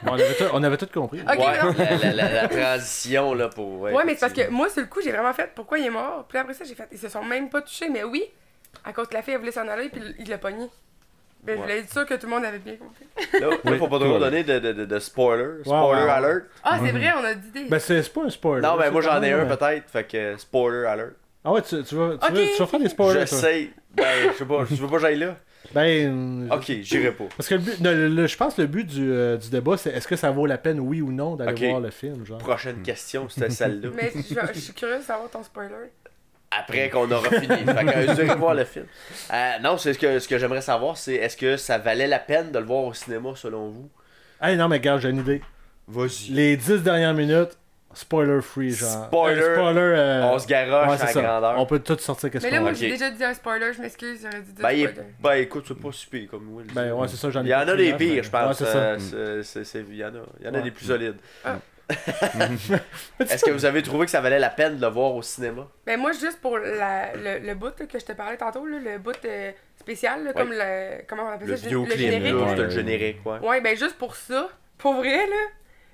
Bon, on avait tout compris. Ok, Ouais, non. la transition, là, pour... Ouais, mais c'est parce que moi, sur le coup, j'ai vraiment fait pourquoi il est mort. Puis après ça, j'ai fait, ils se sont même pas touchés. Mais oui, à cause que la fille, elle voulait s'en aller, puis il l'a pogné. Ben, je voulais être sûr que tout le monde avait bien compris. Là, faut pas trop donner de spoiler. Spoiler ouais. alert. Ah, c'est vrai, on a dit des. Ben, c'est pas un spoiler. Non, mais c'est moi, quand j'en ai même, un, peut-être, fait que spoiler alert. Ah ouais, tu vas Ok. tu vas faire des spoilers, Je toi. sais. Ben, je sais pas, tu veux pas que j'aille là? Ben... Ok, j'irai pas. Parce que le but, je pense que le but du débat, c'est est-ce que ça vaut la peine, oui ou non, d'aller Ok. voir le film, genre. Prochaine question, c'était celle-là. Mais je suis curieuse de savoir ton spoiler. Après qu'on aura fini. Fait que j'irai voir le film. Non, c'est ce que j'aimerais savoir, c'est est-ce que ça valait la peine de le voir au cinéma, selon vous? Hey, non, mais regarde, j'ai une idée. Vas-y. Les 10 dernières minutes, spoiler free, genre. Spoiler, On se garoche ouais, c'est à ça. grandeur. On peut tout sortir qu'est-ce Mais là, qu'on moi, veut. j'ai Ok. déjà dit un spoiler, je m'excuse, j'aurais dû dire Ben, spoiler. ben écoute, c'est pas si pire comme Will. Ben ouais, c'est ça, j'en ai Il y en pas a pris des neuf, pires, mais- je pense. Ouais, c'est ça. Il y en a Ouais. des plus solides. Ah. Est-ce que vous avez trouvé que ça valait la peine de le voir au cinéma? Ben, moi, juste pour le bout là, que je te parlais tantôt, là, le bout spécial, là, comme le. Comment on appelle Le ça? vidéoclip, générique. là, là. c'était le générique, ouais. Ouais, ben, juste pour ça, pour vrai, là.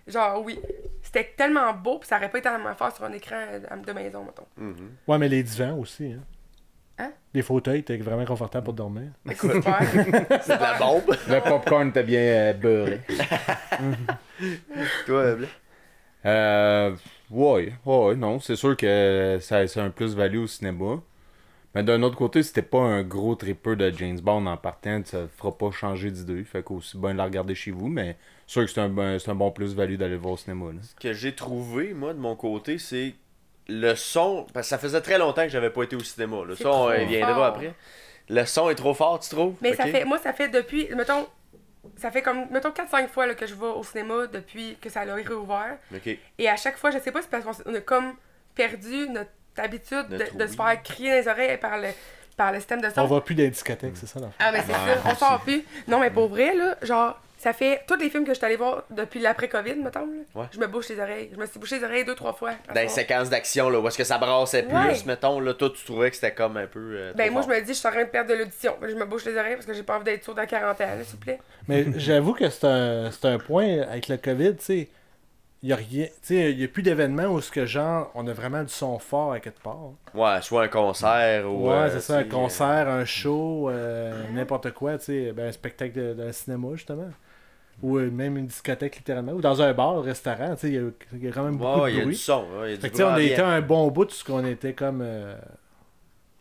Genre, oui. C'était tellement beau, pis ça aurait pas été la même affaire sur un écran de maison, mettons. Mhm. Ouais, mais les divans aussi, hein. Hein? Les fauteuils étaient vraiment confortables pour dormir. Super. C'est de la bombe. Le popcorn était bien beurré. Toi, Blais? Ouais, non, c'est sûr que c'est un plus-value au cinéma. Mais d'un autre côté, c'était pas un gros tripper de James Bond en partant, ça fera pas changer d'idée. Fait qu'aussi bien la regarder chez vous, mais c'est sûr que c'est un bon plus-value d'aller le voir au cinéma. Là. Ce que j'ai trouvé, moi, de mon côté, c'est le son. Parce que ça faisait très longtemps que j'avais pas été au cinéma. Le C'est son, trop il viendra fort. après. Le son est trop fort, tu trouves? Mais Ok. ça fait depuis, mettons, ça fait comme, mettons, 4-5 fois là, que je vais au cinéma depuis que ça a réouvert. Ok. Et à chaque fois, je sais pas, c'est parce qu'on a comme perdu notre habitude Notre de se oui. faire crier dans les oreilles par le système de son. On va plus dans les discothèques, c'est ça, l'enfant. Ah, mais c'est ça, on sort plus. Non, mais pour vrai, là, genre, ça fait tous les films que je suis allée voir depuis l'après-Covid, mettons, là, Ouais. je me bouche les oreilles. Je me suis bouché les oreilles 2-3 fois. à Dans les soir. séquences d'action, là, où est-ce que ça brassait plus, Ouais. mettons, là, toi, tu trouvais que c'était comme un peu. Ben, trop moi, fort. je me dis, je suis en train de perdre de l'audition. Je me bouche les oreilles parce que j'ai pas envie d'être sourde à 40 ans, là, s'il vous plaît. Mais j'avoue que c'est un point avec le COVID, tu sais. Il y a rien, tu sais, il y a plus d'événements où ce que genre on a vraiment du son fort à quelque part. Ouais, soit un concert ou. Ouais, c'est ça, un tu sais, concert, un show, n'importe quoi, tu sais, ben, un spectacle d'un cinéma justement. Ou même une discothèque littéralement, ou dans un bar, un restaurant, tu sais, il y a quand même beaucoup Ouais, il de y a du bruit. son, ouais, il y a Fait du que, tu sais, on a bruit été ambiant. un bon bout de ce qu'on était comme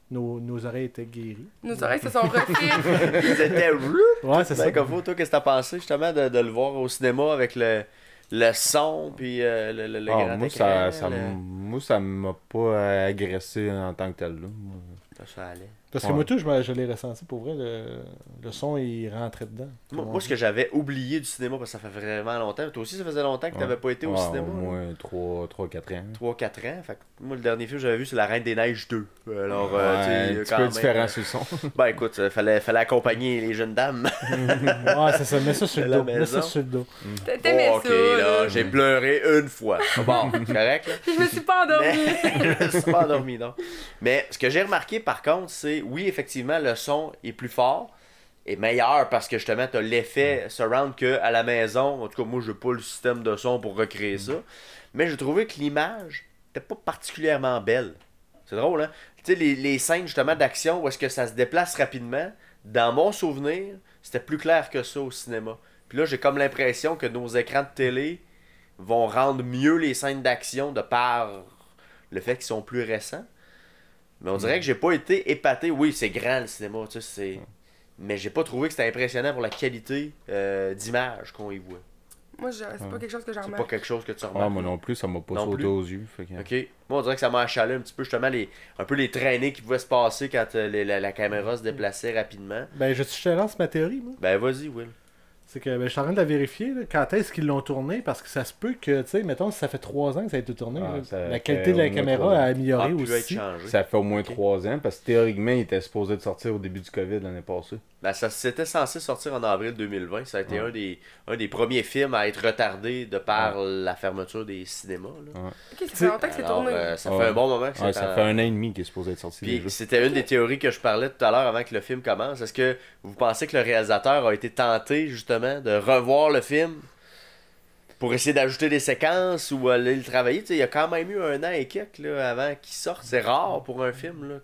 nos oreilles étaient guéries. Nos oreilles se sont refilées. C'était Ouais, c'est ça. ben, comme vous, toi, qu'est-ce que t'as pensé justement de le voir au cinéma avec le son puis le Ah, grand moi, écran? moi, ça m'a pas agressé en tant que tel. Là. Ça allait. Parce que Ouais. moi tout, je l'ai ressenti pour vrai, le son il rentrait dedans. Moi, ce que j'avais oublié du cinéma, parce que ça fait vraiment longtemps. Toi aussi, ça faisait longtemps que t'avais pas été au cinéma. Au moins 3-4 ans. 3-4 ans. Fait que moi, le dernier film que j'avais vu, c'est La Reine des Neiges 2. Alors, tu sais, un petit quand peu même, différent sur le son. Ben écoute, fallait accompagner les jeunes dames. Ouais, c'est ça, mets ça sur le La dos. Mets maison. ça sur le dos. T'aimais Oh, ok, ça, là, là. j'ai pleuré une fois. Bon, c'est correct, là. Je me suis pas endormie. Mais je me suis pas endormi, non. Mais ce que j'ai remarqué, par contre, c'est, oui, effectivement, le son est plus fort et meilleur parce que justement, tu as l'effet surround qu'à la maison. En tout cas, moi, je n'ai pas le système de son pour recréer ça. Mais j'ai trouvé que l'image n'était pas particulièrement belle. C'est drôle, hein? Tu sais, les scènes, justement, d'action où est-ce que ça se déplace rapidement, dans mon souvenir, c'était plus clair que ça au cinéma. Puis là, j'ai comme l'impression que nos écrans de télé vont rendre mieux les scènes d'action de par le fait qu'ils sont plus récents. Mais on dirait que j'ai pas été épaté. Oui, c'est grand le cinéma, tu sais, mais j'ai pas trouvé que c'était impressionnant pour la qualité d'image qu'on y voit. Moi, c'est pas quelque chose que j'en C'est remarque. pas quelque chose que tu remarques. Moi non plus, ça m'a pas Non sauté plus. aux yeux. Fait que... Ok. Moi, on dirait que ça m'a achalé un petit peu, justement, un peu les traînées qui pouvaient se passer quand la caméra se déplaçait rapidement. Ben, je te lance ma théorie, moi. Ben, vas-y, Will. C'est que je suis en train de la vérifier, là, quand est-ce qu'ils l'ont tourné, parce que ça se peut que, tu sais, mettons, si ça fait 3 ans que ça a été tourné, la qualité de la caméra a amélioré pu être aussi. changé. Ça fait au moins 3 ans, parce que théoriquement, il était supposé de sortir au début du COVID l'année passée. Ben, c'était censé sortir en avril 2020. Ça a été un des premiers films à être retardé de par la fermeture des cinémas. Là. Ok, ça fait longtemps que c'est Alors, tourné. ça fait un bon moment que c'est Ça fait 1 an et demi qu'il est supposé être sorti. Puis déjà. c'était une des théories que je parlais tout à l'heure avant que le film commence. Est-ce que vous pensez que le réalisateur a été tenté justement de revoir le film pour essayer d'ajouter des séquences ou aller le travailler? T'sais, il y a quand même eu 1 an et quelques là, avant qu'il sorte. C'est rare pour un film là,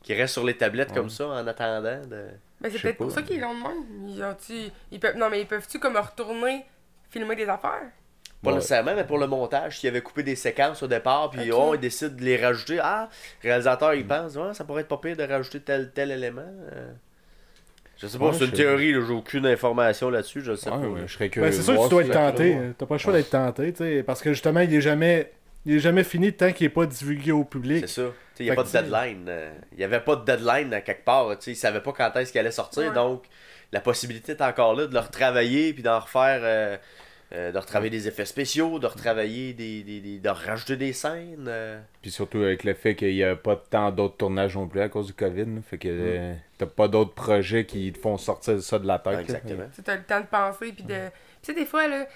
qui reste sur les tablettes comme ça en attendant de... Ben, c'est Je sais peut-être pour pas. ça qu'ils l'ont de même. Ils peuvent-tu comme retourner filmer des affaires? Pas nécessairement, mais pour le montage, s'il avait coupé des séquences au départ, puis Ok. il décide de les rajouter. Ah, le réalisateur, il pense, ça pourrait être pas pire de rajouter tel élément. Je sais pas, Ouais, c'est une je- théorie, là, j'ai aucune information là-dessus, je sais pas. Ouais, je serais curieux. Ben, c'est de sûr que voir tu dois si être la- tenté. T'as pas le choix d'être tenté, tu sais, parce que justement, il est jamais fini tant qu'il est pas divulgué au public. C'est ça. Il n'y a Fait pas de que, deadline. Il n'y avait pas de deadline à quelque part. Il ne savait pas quand est-ce qu'il allait sortir. Ouais. Donc, la possibilité est encore là de le retravailler puis d'en refaire. De retravailler des effets spéciaux, de retravailler de rajouter des scènes. Puis surtout avec le fait qu'il n'y a pas tant d'autres tournages non plus à cause du COVID. Là. Fait que t'as pas d'autres projets qui te font sortir ça de la tête. là. Exactement. Tu as le temps de penser, puis de... Puis tu sais, des fois, là... Tu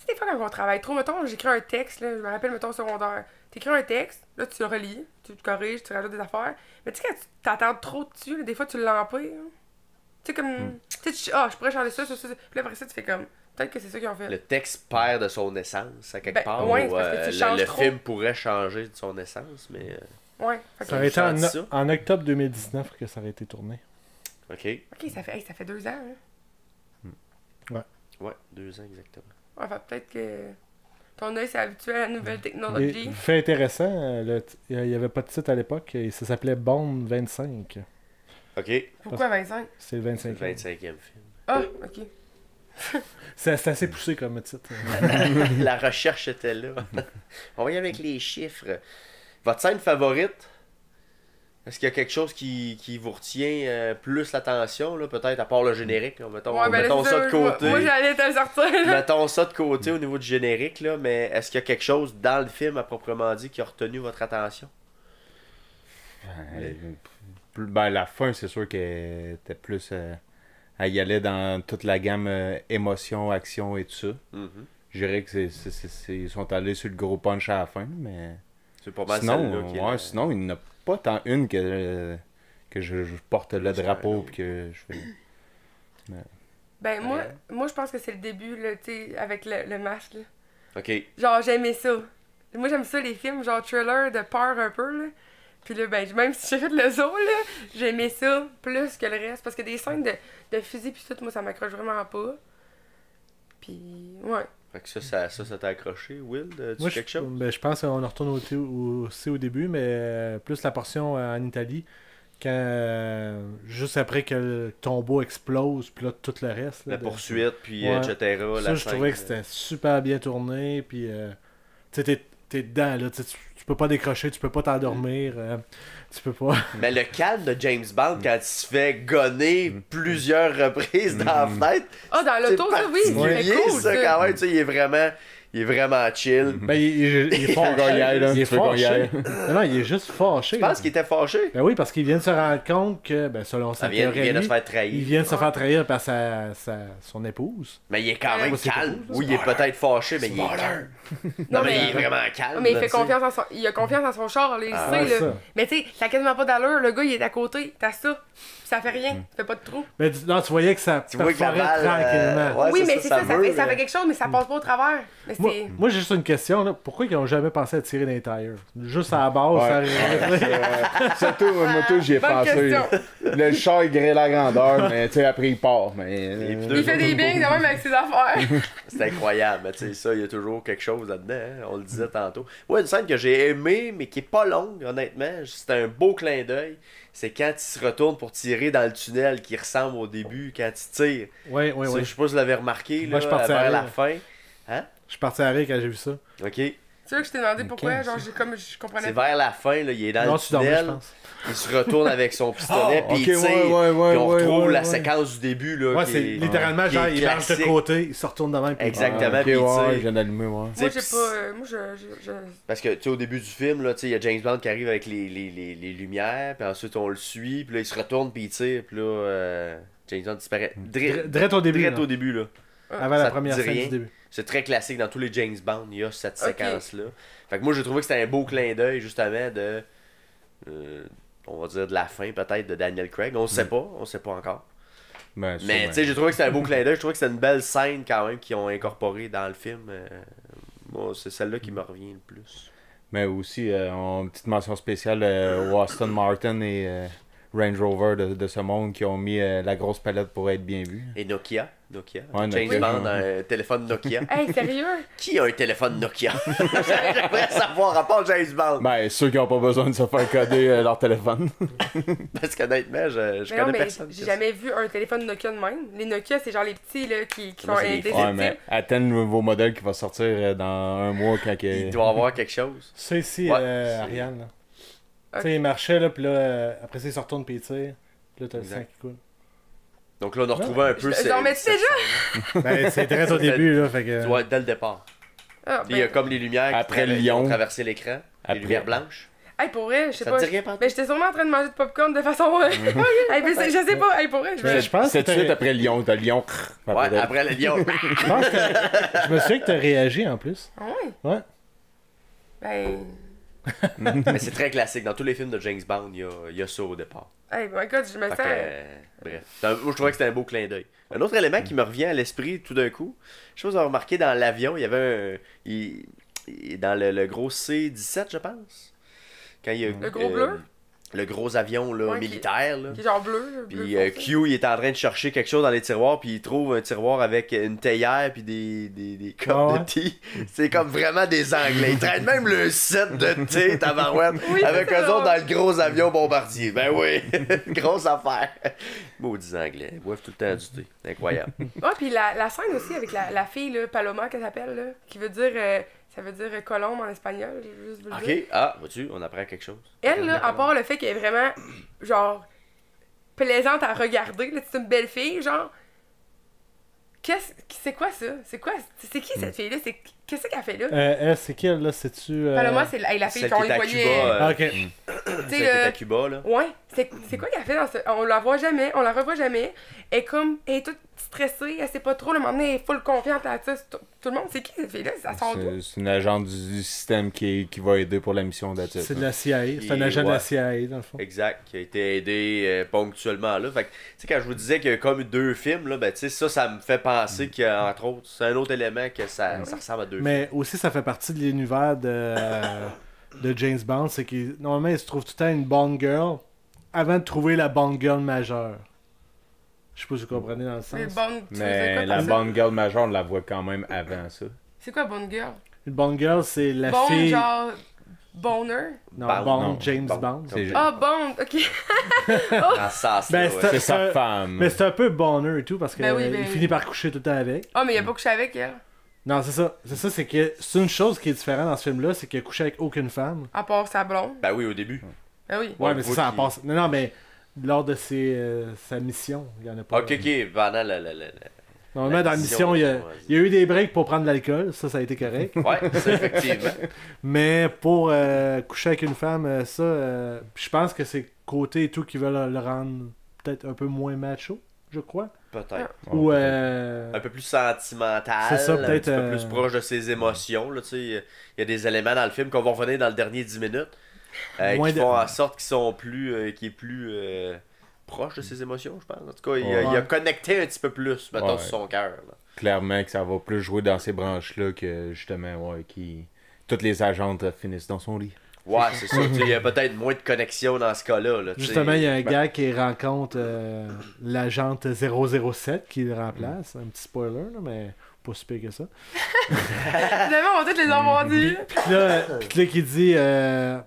sais, des fois, quand on travaille trop, mettons, j'écris un texte, là, je me rappelle, mettons, au secondaire. T'écris un texte, là, tu le relis, tu te corriges, tu rajoutes des affaires. Mais tu sais, quand tu t'attends trop dessus, là, des fois, tu l'empires. Tu sais, comme... Tu sais, je pourrais changer ça. Puis là, après ça, tu fais comme... Peut-être que c'est ça qu'ils ont fait. Le texte perd de son essence à quelque Ben, part. ouais, ou, c'est parce que tu changes le trop. film pourrait changer de son essence, mais. Ouais. Fait que- Ça aurait été J'ai senti ça. en octobre 2019 que ça aurait été tourné. Ok. Ok, ça fait 2 ans, hein. Ouais, 2 ans exactement. Ouais, fait peut-être que... Ton œil s'est habitué à la nouvelle Et, technologie. fait intéressant, il n'y avait pas de titre à l'époque, et ça s'appelait Bond 25. Ok. Pourquoi 25? C'est le Le 25e. 25e film. Ah, ok. C'est assez poussé comme titre. La recherche était là. On va y aller avec les chiffres. Votre scène favorite? Est-ce qu'il y a quelque chose qui vous retient plus l'attention, là, peut-être, à part le générique? Là, mettons Ouais, ben là, mettons c'est ça sûr, de côté. Moi, j'allais te le sortir, là. Mettons ça de côté au niveau du générique, là, mais est-ce qu'il y a quelque chose dans le film, à proprement dit, qui a retenu votre attention? La fin, c'est sûr qu'elle était plus. Elle y allait dans toute la gamme émotion, action et tout ça. Mhm. Je dirais que ils sont allés sur le gros punch à la fin, mais. C'est pas mal celle-là Sinon, qui est sinon, il n'y en a pas tant une que je porte le drapeau puis que je fais. Ben, moi, je pense que c'est le début, là, tu sais, avec le masque, là. Ok. Genre, j'aimais ça. Moi, j'aime ça, les films, genre thriller de peur un peu, là. Puis là, ben, même si j'ai fait le zoo, là, j'aimais ça plus que le reste. Parce que des scènes de fusil pis tout, moi, ça m'accroche vraiment pas. Puis, ouais. Fait que ça t'a accroché, Will? Tu Moi, quelque chose? je pense qu'on en retourne aussi au début, mais plus la portion en Italie, quand juste après que le tombeau explose, puis là, tout le reste. Là, La poursuite, puis Ouais. etc. Ça, la je trouvais que scène, c'était super bien tourné, puis tu sais, t'es dedans, là, tu peux pas décrocher, tu peux pas t'endormir, tu peux pas... Mais le calme de James Bond quand il se fait gonner plusieurs reprises dans la fenêtre, Ah, dans c'est l'auto, ça, oui, particulier, c'est cool, ça, quand même, tu sais, il est vraiment chill. Ben, il est Tu veux qu'on y aille, là? Il est Tu veux qu'on y fâché. aille? Non, il est juste fâché. Je là. pense qu'il était fâché. Ben oui, parce qu'il vient de se rendre compte que, ben, selon sa Il vient théorie, de se faire il trahir. vient de se faire trahir par son épouse. Mais il est quand même Ouais, c'est calme. pas cool, Oui, il est peut-être fâché, mais il est calme. Non, mais il est vraiment calme. Mais il là, fait tu sais. confiance en son... Il a confiance en son char, là, il Ah, sait, ouais, là. ça. Mais tu sais, ça a quasiment pas d'allure. Le gars, il est à côté, t'as ça. Puis ça fait rien, ça fait pas de trou. Mais non, tu voyais que ça Tu vois que la perforait balle, tranquillement. ouais, oui, c'est mais c'est ça, meurt, ça fait quelque chose, mais ça passe pas au travers. Mais c'est Moi, j'ai juste une question. Là. Pourquoi ils n'ont jamais pensé à tirer des tires? Juste à la base, Ouais. Surtout, moi, tout, j'y ai Bonne pensé. question. Le char, il grille la grandeur, mais tu sais, après, il part. Mais, Et puis Il fait des bangs de même avec ses affaires. C'est incroyable, mais tu sais, ça, il y a toujours quelque chose là-dedans, hein, on le disait tantôt. Ouais, une scène que j'ai aimée, mais qui est pas longue, honnêtement, c'est un beau clin d'œil. C'est quand il se retourne pour tirer dans le tunnel qui ressemble au début, quand il tire. Oui, Ça, je sais pas si vous l'avez remarqué, Moi, là, je partais à vers la rire. fin. Hein? Je suis parti à rire quand j'ai vu ça. Ok. C'est sûr que je t'ai demandé pourquoi, Ok, genre, je comprenais C'est pas. vers la fin, là, il est dans Non, le tu dormais, je tunnel, pense. il se retourne avec son pistolet, Ah, puis ok, il tire, ouais, puis on ouais, retrouve ouais, la ouais. séquence du début, là, Ouais, qui c'est est- littéralement qui genre, est il marche de classique. côté, il se retourne de même. Puis... Exactement, Ok, puis il ouais, tire. je viens d'allumer, ouais. Moi, Tu sais, j'ai pis- pas. Moi, je. Parce que, tu sais, au début du film, là, tu sais, il y a James Bond qui arrive avec les lumières, puis ensuite on le suit, puis là, il se retourne, puis il tire, puis là, James Bond disparaît. Direct au début. Direct là. au début, là. Avant Ça la te première dit scène rien? du début. C'est très classique dans tous les James Bond, il y a cette Ok. séquence-là. Fait que moi, j'ai trouvé que c'était un beau clin d'œil, justement, de... on va dire de la fin, peut-être, de Daniel Craig. On sait pas encore. Ben, Mais, sûrement. tu sais, j'ai trouvé que c'était un beau clin d'œil. Je trouvais que c'était une belle scène, quand même, qu'ils ont incorporée dans le film. Moi, c'est celle-là qui me revient le plus. Mais aussi, une petite mention spéciale au Aston Martin et Range Rover de ce monde qui ont mis la grosse palette pour être bien vu. Et Nokia. Ouais, James Nokia. Bond a un téléphone Nokia. Hey, sérieux? Qui a un téléphone Nokia? J'aimerais savoir, à part James Bond. Ben, ceux qui n'ont pas besoin de se faire coder leur téléphone. Parce qu'honnêtement, je Mais non, connais mais personne. j'ai jamais vu un téléphone Nokia de même. Les Nokia, c'est genre les petits là, qui Moi, sont c'est les indéceptibles. Ouais, mais attends le nouveau modèle qui va sortir dans un mois quand Il doit avoir quelque chose. Ça ici, Ouais, c'est- Ariane. Là. Ok. Tu sais, il marchait, là, puis là, après ça, il se retourne, puis il tire. Puis là, t'as le Exact. sang qui coule. Donc là, on a retrouvé un peu... Je dormais-tu cette déjà? scène-là. Ben, c'est direct au début, là, fait que... Ouais, dès le départ. Ah, Il y a ben. comme les lumières Après qui Lyon. ont traversé l'écran. Après- Les lumières blanches. Hey, pour vrai, je sais Ça pas. te dit rien, Pantoute? Mais j'étais sûrement en train de manger de popcorn de façon. Hey, mais je sais pas. Hey, pour vrai, je Mais vais. je pense C'est que tout de suite t'as- après Lyon. T'as Lyon. Ouais, après le lion. je pense que... Je me souviens que t'as réagi, en plus. Ah ouais? Ouais. Ben. Mais c'est très classique. Dans tous les films de James Bond, il y a ça au départ. Hey, ben écoute, je me Fait sens. que, bref. Moi, je trouvais que c'était un beau clin d'œil. Un autre élément qui me revient à l'esprit tout d'un coup, je sais pas si vous avez remarqué dans l'avion, il y avait dans le gros C-17, je pense. Quand il y a, Le gros bleu? Le gros avion là, Ouais, militaire. Là. Qui est genre bleu. bleu Puis foncé. Q, il est en train de chercher quelque chose dans les tiroirs, puis il trouve un tiroir avec une théière puis des copes Ah ouais? de thé. C'est comme vraiment des Anglais. Ils traînent même le set de thé, tabarouette, Oui, avec c'est eux ça. autres dans le gros avion bombardier. Ben oui, grosse affaire. Maudits Anglais, ils boivent tout le temps du thé. Incroyable. Ouais, puis la scène aussi avec la fille, là, Paloma, qu'elle s'appelle, là, qui veut dire. Ça veut dire colombe en espagnol, j'ai juste voulu dire. Ok, ah, vois-tu, on apprend quelque chose. Elle, là, à part le fait qu'elle est vraiment, genre, plaisante à regarder, là, c'est une belle fille, genre. C'est quoi ça? C'est qui cette fille-là? Qu'est-ce qu'elle fait là? Elle, c'est qui, elle, là? C'est-tu... Paloma, c'est la fille Celle qu'on qui est à voyait. Cuba. Ah, ok. Tu Celle sais, qui est à Cuba, là. Ouais, c'est quoi qu'elle fait dans ce. On la voit jamais, on la revoit jamais. Elle est comme. Elle est toute stressée, elle sait pas trop, le moment donné, elle est full confiante là, tout le monde. C'est qui cette fille-là? Ça sort d'où? C'est une agente du système qui va aider pour la mission d'attitude. C'est de la CIA. C'est un Et agent de ouais. la CIA, dans le fond. Exact, qui a été aidé ponctuellement là. Fait que, tu sais, quand je vous disais qu'il y a comme deux films, là, ben, tu sais, ça me fait penser qu'entre autres, c'est un autre élément que ça ressemble à deux films. Mais aussi, ça fait partie de l'univers de James Bond. C'est qu'il normalement, il se trouve tout le temps une Bond girl avant de trouver la Bond girl majeure. Je sais pas si vous comprenez dans le sens. Les bonnes. tu faisais Mais quoi la par ça? Bond girl majeure, on la voit quand même avant ça. C'est quoi Bond Girl? Une Bond girl, c'est la Bond, fille. genre. Boner? Non, Bond, Bond, non, James Bond. Bond. C'est Ah, Bond, ok. Dans ce sens-là, Ben, ouais. C'est c'est un- sa femme. Mais c'est un peu Bonner et tout parce qu'il Ben oui, ben oui. finit par coucher tout le temps avec. Ah, mais il a pas couché avec elle. Non, c'est ça. C'est ça, c'est que c'est une chose qui est différente dans ce film-là, c'est qu'il a couché avec aucune femme. À part sa blonde. Ben oui, au début. Ben oui. Ouais, Ouais, mais vous c'est ça, qui- elle passe. Non, non, mais lors de sa mission, il y en a pas. Ok, pendant Normalement, dans la mission, mission, ouais. il y a eu des breaks pour prendre de l'alcool, ça a été correct. Ouais, c'est effectivement. Mais pour coucher avec une femme, je pense que c'est côté et tout qui veulent le rendre peut-être un peu moins macho, je crois. Peut-être. Ou Un peu plus sentimental, C'est ça, un peut-être, petit peu plus proche de ses émotions. Là, tu sais. Il y a des éléments dans le film qu'on va revenir dans le dernier 10 minutes Moins qui de- font en sorte qu'ils sont plus, qui est plus proche de ses émotions, je pense. En tout cas, il a connecté un petit peu plus, mettons, sur son cœur. Clairement que ça va plus jouer dans ces branches-là que, justement, toutes les agentes finissent dans son lit. Ouais, c'est ça. Il y a peut-être moins de connexion dans ce cas-là. Là, justement, il y a un gars qui rencontre l'agente 007 qui le remplace. Un petit spoiler, là, mais pas si pire que ça. Finalement, on va tous les avoir dit. Puis là, qui dit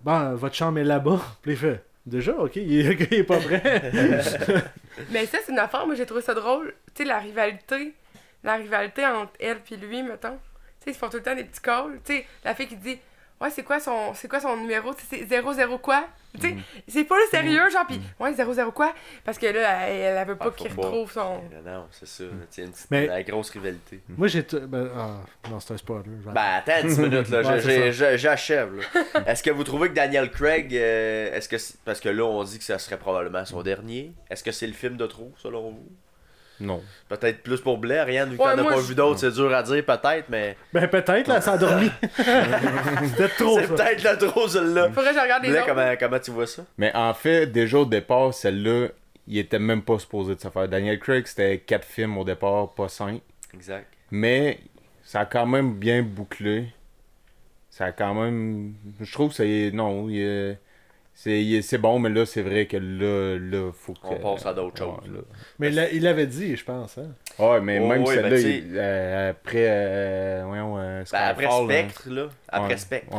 bon, votre chambre est là-bas. Puis il fait déjà, ok, il est pas prêt. Mais ça, c'est une affaire, moi j'ai trouvé ça drôle. Tu sais, la rivalité entre elle et lui, mettons. Tu sais, ils se font tout le temps des petits calls. Tu sais, la fille qui dit ouais, c'est quoi son numéro? C'est 00 quoi? Tu sais, c'est pas le sérieux, genre, pis ouais, 00 quoi? Parce que là, elle veut pas qu'il retrouve son. Non, c'est ça. C'est une petite la grosse rivalité. Moi, j'ai. Non, c'est un spoiler. Attends 10 minutes, là. J'achève, là. Est-ce que vous trouvez que Daniel Craig, parce que là, on dit que ça serait probablement son dernier. Est-ce que c'est le film de trop, selon vous? Non. Peut-être plus pour Blair, rien, vu que t'en as pas vu d'autres, c'est dur à dire, peut-être, mais. Ben, peut-être, là, elle s'est endormie. C'était trop, c'est peut-être le trop, celle-là. Faudrait que je regarde les autres. Comment tu vois ça? Mais en fait, déjà au départ, celle-là, il était même pas supposé de se faire. Daniel Craig, c'était 4 films au départ, pas 5. Exact. Mais ça a quand même bien bouclé. Ça a quand même. Je trouve que c'est. Non, c'est bon, mais là, c'est vrai que là, faut que... On passe à d'autres choses. Là. Mais il l'avait dit, je pense. Hein? Ouais, mais même après celle-là, après Spectre, là. Après Spectre.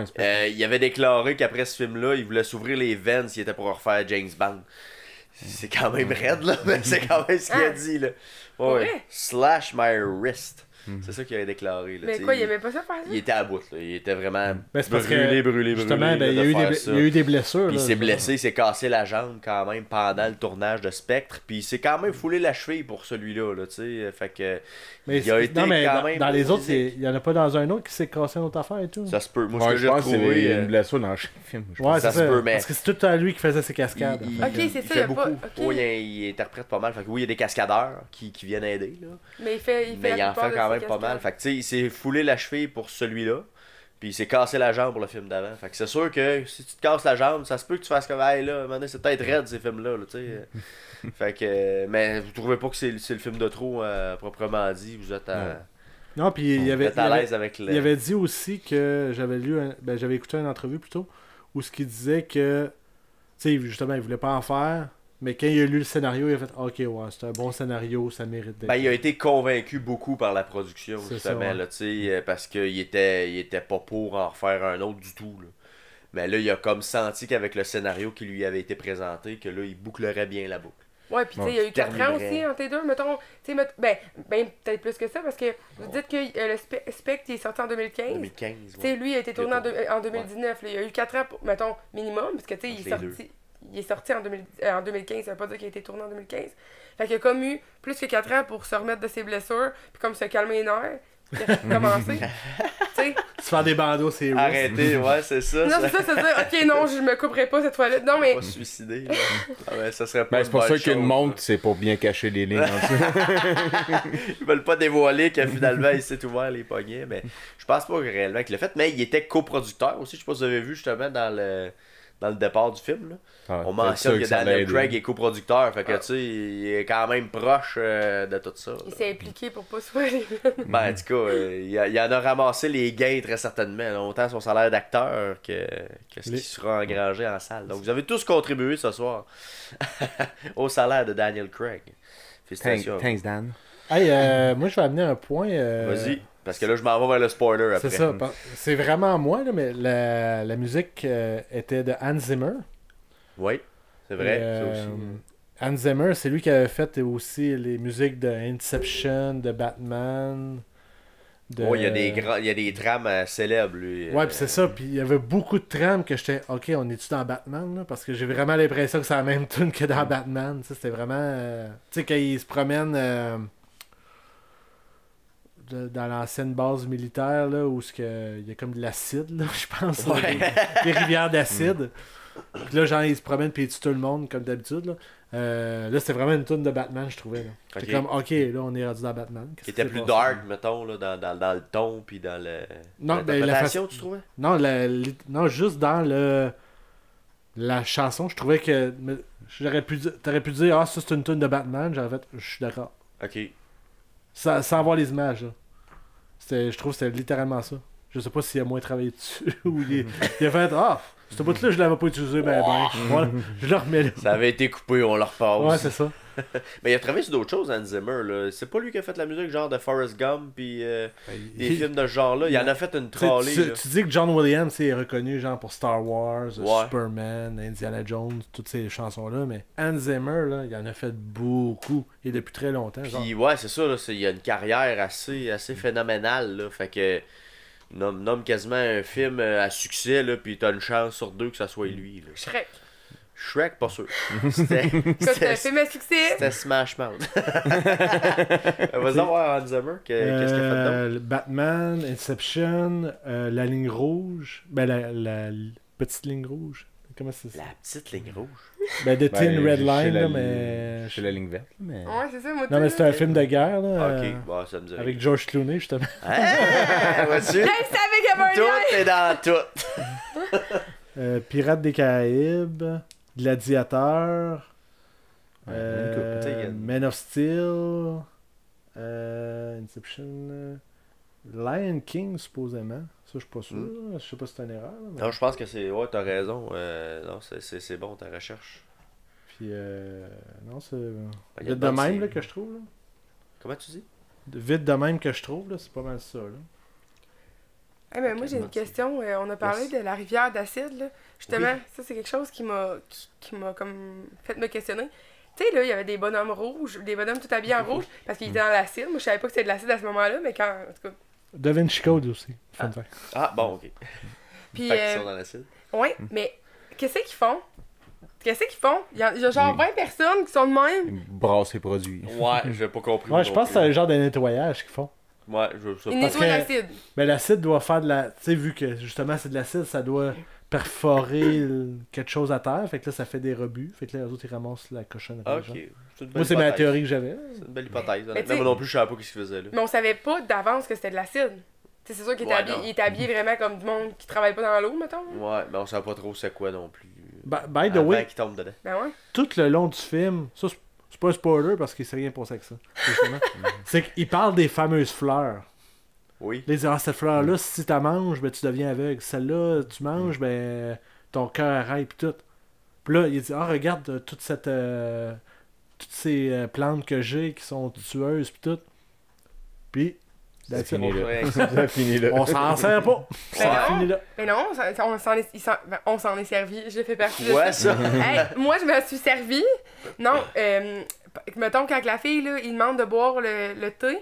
Spectre. Il avait déclaré qu'après ce film-là, il voulait s'ouvrir les veines s'il était pour refaire James Bond. C'est quand même raide, là, mais c'est quand même ce qu'il a dit, là. Ouais. Slash my wrist. C'est ça qu'il avait déclaré. Là, mais quoi, il aimait pas ça faire ça? Il était à bout. Là. Il était vraiment brûlé. Justement, il y a eu des blessures. Puis il s'est blessé, il s'est cassé la jambe quand même pendant le tournage de Spectre. Puis il s'est quand même foulé la cheville pour celui-là. Là, fait que, mais il a été quand même dans les autres, il y en a pas dans un autre qui s'est cassé une autre affaire et tout. Ça se peut. Moi, je pense que c'est une blessure dans chaque film. Ouais, ça se peut, mais... Parce que c'est tout à lui qui faisait ses cascades. Ok, c'est ça, il y a beaucoup. pas... Oui, il interprète pas mal. Fait que oui, il y a des cascadeurs qui viennent aider. Là. Mais il en fait quand même pas mal. Fait que tu sais, il s'est foulé la cheville pour celui-là. Puis il s'est cassé la jambe pour le film d'avant. Fait que c'est sûr que si tu te casses la jambe, ça se peut que tu fasses comme hey là, maintenant c'est peut-être raide ces films-là, tu sais. Fait que mais vous trouvez pas que c'est le film de trop proprement dit, vous êtes à non, puis il avait dit aussi que j'avais écouté une entrevue plutôt où ce qu'il disait que tu sais justement il voulait pas en faire. Mais quand il a lu le scénario, il a fait ok, ouais, c'est un bon scénario, ça mérite d'être. Il a été convaincu beaucoup par la production, justement, ça, là, parce qu'il était pas pour en refaire un autre du tout. Là. Mais là, il a comme senti qu'avec le scénario qui lui avait été présenté, que là, il bouclerait bien la boucle. Ouais, puis tu sais, il y a eu 4 ans aussi entre les deux, mettons. Tu sais, ben, peut-être plus que ça, parce que vous dites que le Spectre il est sorti en 2015. 2015, Tu sais, lui, il a été tourné en 2019. Là, il y a eu 4 ans, mettons, minimum, parce que tu sais, il est sorti en 2015, ça veut pas dire qu'il a été tourné en 2015. Fait qu'il a comme eu plus que 4 ans pour se remettre de ses blessures, puis comme se calmer les nerfs, puis recommencer. Tu sais. Se faire des bandeaux, c'est arrêter, ouais, c'est ça. Non, c'est ça, c'est dire, ok, non, je me couperai pas cette fois-là. Non, mais. Pas se suicider. Ça serait pas c'est pour ça qu'une montre, c'est pour bien cacher les lignes. Ils veulent pas dévoiler que finalement il s'est ouvert les poignets, mais je pense pas réellement qu'il l'a fait. Mais il était coproducteur aussi, je sais pas si vous avez vu justement dans le départ du film. Là. On mentionne que Daniel Craig est coproducteur, fait que tu sais, il est quand même proche de tout ça. Il s'est impliqué pour pas se faire les en tout cas, il en a ramassé les gains très certainement, là, autant son salaire d'acteur que ce qui sera engrangé en salle. Donc vous avez tous contribué ce soir au salaire de Daniel Craig. Félicitations. Thanks, Dan. Hey, moi je vais amener un point. Vas-y. Parce que là, je m'en vais vers le spoiler après. C'est ça. C'est vraiment moi, là, mais la musique était de Hans Zimmer. Oui, c'est vrai. Ça aussi. Hans Zimmer, c'est lui qui avait fait aussi les musiques de Inception, de Batman. Oui, il y a des trames célèbres, lui. Ouais, puis c'est ça. Puis il y avait beaucoup de trames que j'étais ok, on est-tu dans Batman, là? Parce que j'ai vraiment l'impression que c'est la même tune que dans Batman. C'était vraiment. Tu sais, quand il se promène. Dans l'ancienne base militaire là où il y a comme de l'acide là, je pense, des rivières d'acide. Puis là genre il se promène puis il tue tout le monde comme d'habitude là. Là c'était vraiment une toune de Batman je trouvais là. C'était comme ok là on est rendu dans Batman. Qui était plus dark mettons là dans le ton puis dans le l'interprétation tu trouvais? Non juste dans le la chanson, je trouvais que t'aurais pu dire, ah, ça c'est une tune de Batman, j'aurais fait, je suis d'accord. Ok. Sans voir les images, là. Je trouve que c'était littéralement ça. Je sais pas s'il a moins travaillé dessus ou il a fait, ah, ce bout-là, je l'avais pas utilisé, ben, voilà, je le remets là. Ça avait été coupé, on le repasse. Ouais, c'est ça. Mais il a travaillé sur d'autres choses, Hans Zimmer. Là. C'est pas lui qui a fait la musique genre de Forrest Gump puis des films de ce genre-là. Il en a fait une trolley. Tu dis que John Williams est reconnu genre pour Star Wars, Ouais. Superman, Indiana Jones, toutes ces chansons-là, mais Hans Zimmer, là, il en a fait beaucoup et depuis très longtemps. Genre. Puis ouais, c'est ça. Là, il a une carrière assez phénoménale. Là. Fait que nomme quasiment un film à succès, là, puis t'as une chance sur 2 que ça soit lui. Là. Shrek, pas sûr. C'était un film à succès. C'était Smash Mouth. Vas-y voir Hans Zimmer. Qu'est-ce qu'il a fait d'autre? Batman, Inception, La Ligne Rouge, ben la petite ligne rouge. Comment c'est ça? La petite ligne rouge. Ben, The Thin Red Line, là, Je mais... suis la ligne verte, mais... Ouais, c'est ça, moi Non, mais c'est un film de guerre, là. Ok, bon, ça me dit rien. Avec George Clooney, justement. Ah, vois-tu? Hey, c'est avec un Tout lien! est dans tout. Pirates des Caraïbes, Gladiateur, Ouais, Man of Steel, Inception, Lion King, supposément. Ça, je suis pas sûr. Je sais pas si c'est une erreur. Là, mais... Non, je pense que c'est... Ouais, t'as raison. Non, c'est bon, ta recherche. Puis, non, c'est... Il y a Vite de même, bonne là, série. que je trouve, là. Comment tu dis? Vite de même que je trouve, là, c'est pas mal ça, là. Hey, ben, moi, j'ai une question. On a parlé de la rivière d'acide, là. Justement, ça, c'est quelque chose qui m'a comme fait me questionner. Tu sais, là, il y avait des bonhommes rouges, des bonhommes tout habillés en rouge, parce qu'ils étaient dans l'acide. Moi, je savais pas que c'était de l'acide à ce moment-là, mais quand... En tout cas... Da Vinci Code aussi. Fun fact. Ah, bon, ok. Puis, Fait qu'ils sont dans l'acide. ouais, mais qu'est-ce qu'ils font? Qu'est-ce qu'ils font? Il y a genre 20 personnes qui sont de même. Ils brassent les produits. Ouais, j'ai pas compris. Ouais, je pense que c'est un genre de nettoyage qu'ils font. Ouais, je sais Ils pas. nettoient que- l'acide. Mais l'acide doit faire de la... Tu sais, vu que justement c'est de l'acide, ça doit perforer quelque chose à terre. Fait que là, ça fait des rebuts. Fait que là, les autres, ils ramassent la cochonnerie. Ok. genre. C'est une belle Moi, c'est ma hypothèse. théorie que j'avais. C'est une belle hypothèse. Mais Honnêtement, tu sais- moi non plus, je savais pas ce qu'ils faisaient là. Mais on savait pas d'avance que c'était de l'acide. Tu sais, c'est sûr qu'il était, Ouais, habillé, non. il était habillé vraiment comme du monde qui travaille pas dans l'eau, mettons. Ouais, mais on savait pas trop c'est quoi non plus. By the Avant way, qu'ils tombent dedans. Ben ouais. tout le long du film, ça, c'est pas un spoiler parce qu'il s'est rien passé avec ça. justement. C'est qu'il parle des fameuses fleurs. Oui. Là, il dit, ah, cette fleur-là, si tu la manges, ben, tu deviens aveugle. Celle-là, tu manges, ben, ton cœur arrête, pis tout. Puis là, il dit, ah, regarde toutes ces plantes que j'ai qui sont tueuses, pis tout. Puis, C'est that's it. fini là. Ouais. C'est fini là. On s'en sert pas. Ça Ben non. finit là. Mais non, on s'en est servi. J'ai fait partie de Ouais, ça. ça. Hey, moi, je me suis servi. Non, mettons, quand la fille, là, il demande de boire le thé.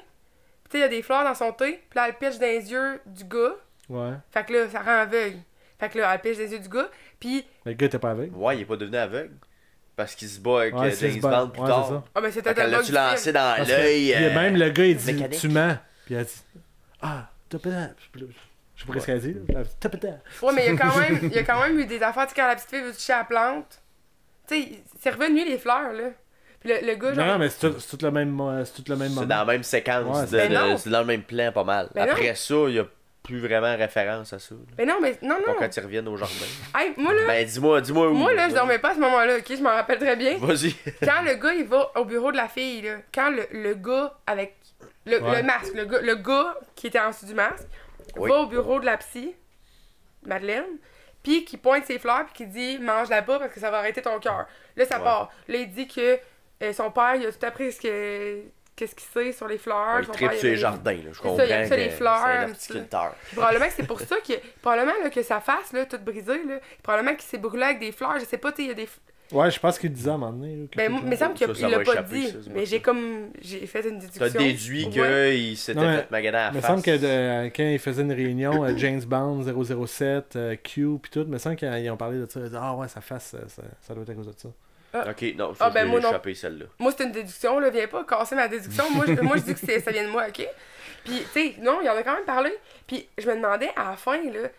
Tu sais, il y a des fleurs dans son thé. Puis là, elle pitche dans les yeux du gars. Ouais. Fait que là, ça rend aveugle. Fait que là, elle pitche dans les yeux du gars. Puis, Le gars était pas aveugle. Ouais, il est pas devenu aveugle. Parce qu'il se bat avec Ouais, c'est James ce Bond plus ouais, c'est tard. ça. ah, ben c'était Fait qu'elle le bug l'a-tu du film. lancé dans Parce que- l'œil. puis même le gars, il dit, mécanique. tu mens. Puis elle dit, ah, t'as pas. Je sais pas ce qu'elle dit. Là. T'as pas. Ouais, mais il y a quand même eu des affaires, tu sais, quand la petite fille veut toucher à la plante. Tu sais, c'est revenu les fleurs, là. Puis le gars, genre. Non, mais c'est tout le même moment. C'est dans la même séquence. Ouais, Ben non. C'est dans le même plan, pas mal. Ben non. Après ça, il y a plus vraiment référence à ça. là. Mais non, mais non, Pas non. quand ils reviennent au jardin. Hey, moi, là. Ben, dis-moi où. Moi, là, je dormais pas à ce moment-là, ok? Je m'en rappelle très bien. Vas-y. Quand le gars, il va au bureau de la fille, là. Quand le gars avec le masque, le gars qui était en dessous du masque, Oui. va au bureau de la psy, Madeleine, puis qui pointe ses fleurs, puis qui dit mange-la pas parce que ça va arrêter ton cœur. Là, ça Ouais. part. Là, il dit que son père, il a tout appris qu'est-ce qu'il sait sur les fleurs. Il Son tripe père, sur il les a- jardins, là. Je ça, comprends. il aime ça, les que fleurs, C'est un un petit horticulteur. Puis probablement que c'est pour ça que probablement là, que sa face là toute brisée là, probablement qu'il s'est brûlé avec des fleurs, je sais pas, tu sais, il y a des Ouais, je pense qu'il disait à un moment donné. là, ben quelque mais chose. semble qu'il Ça l'a va pas échapper, dit, ça, c'est mais bon, j'ai fait une déduction. T'as déduit Ouais. qu'il s'était Non, mais- fait maganer à la Il me face. semble que quand ils faisaient une réunion, James Bond 007, Q, puis tout, il me semble qu'ils ont parlé de ça. Ils disaient, ah ouais, sa face, ça doit être à cause de ça. Ok, non, Ah, ça, ben, je moi, l'ai non. échappé celle-là. Moi c'est une déduction là, viens pas casser ma déduction. Moi je dis que ça vient de moi, OK? Puis tu sais, non, il en a quand même parlé. Puis je me demandais à la fin là,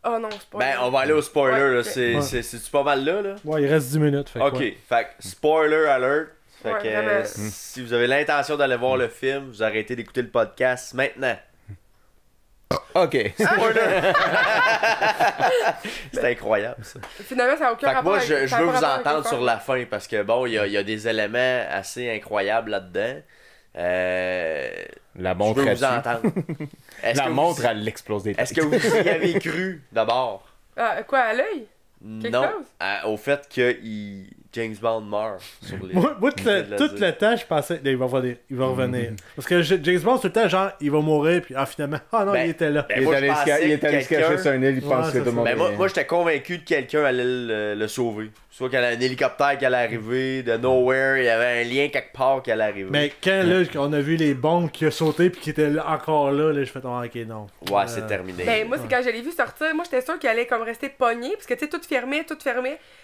oh non, c'est pas Ben, on va aller au spoiler, Ouais, là. ok. C'est-tu pas mal là, là? Ouais, il reste 10 minutes. Fait que, Ok, ouais. fait que spoiler alert. Fait Ouais, que vraiment. si vous avez l'intention d'aller voir le film, vous arrêtez d'écouter le podcast maintenant. Ok. C'est incroyable, ça. Finalement, ça n'a aucun Fait que rapport moi, je avec- ça a veux pas vous rapport avec entendre le sur fun. la fin, parce que bon, il y a des éléments assez incroyables là-dedans. La Je montre veux à vous entendre. Est-ce La que montre, vous, elle explose des est-ce têtes. que vous y avez cru, d'abord? Ah, quoi, à l'œil? Quelque Non, chose? au fait que James Bond meurt sur les... Moi, tout le temps, je pensais, il va revenir. Il va revenir. Parce que James Bond, tout le temps, genre, il va mourir, puis finalement, non, Ben, il était là. ben, Il moi, est je allé se pensais ca- il est que allé se cacher quelqu'un- sur un île, il Ouais, pense que c'est tout le monde Ben, est- moi j'étais convaincu que quelqu'un allait le sauver. Soit qu'il y avait un hélicoptère qui allait arriver, de nowhere, il y avait un lien quelque part qui allait arriver. Mais quand là, on a vu les bombes qui a sauté, puis qui étaient encore là, je fais, ok, non. Ouais, c'est terminé. Ben, moi, c'est quand je l'ai vu sortir, moi, j'étais sûre qu'il allait comme rester pogné, parce que, tu sais, tout fermé.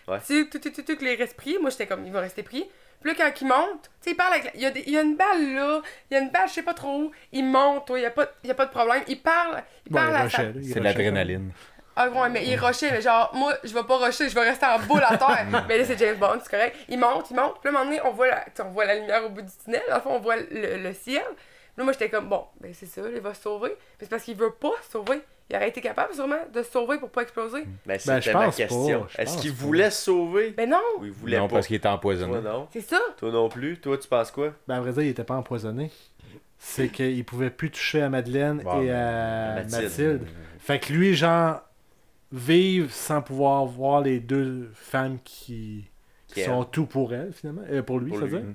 Ouais. Tout les restes pris. Moi, j'étais comme, il va rester pris. Puis là, quand il monte, tu sais, il parle avec. Il y a une balle là, il y a une balle, je sais pas trop où. Il monte, il y a pas de problème. Il parle Bon, à il sa. rushait, là, il C'est rushait. l'adrénaline. Ah, ouais, mais il rushait, mais genre, moi, je vais pas rusher, je vais rester en boule à terre. Mais là, c'est James Bond, c'est correct. Il monte. Puis là, à un moment donné, on voit la lumière au bout du tunnel. Dans le fond, on voit le ciel. Là, moi, j'étais comme, bon, ben c'est ça, il va se sauver. Mais c'est parce qu'il veut pas se sauver. Il aurait été capable, sûrement, de se sauver pour pas exploser. Ben, Ben, c'était je ma pense question. pas, je Est-ce pense qu'il pas. voulait se sauver? Ben non, Ou il voulait Non, pas? parce qu'il était empoisonné. Toi, non. c'est ça. Toi non plus? Toi, tu penses quoi? Ben, à vrai dire, il était pas empoisonné. C'est qu'il pouvait plus toucher à Madeleine Bon, et ben, à Mathilde. Mathilde. Fait que lui, genre, vivre sans pouvoir voir les deux femmes qui Qui sont tout pour elle, finalement. Pour lui, Pour ça lui. veut dire.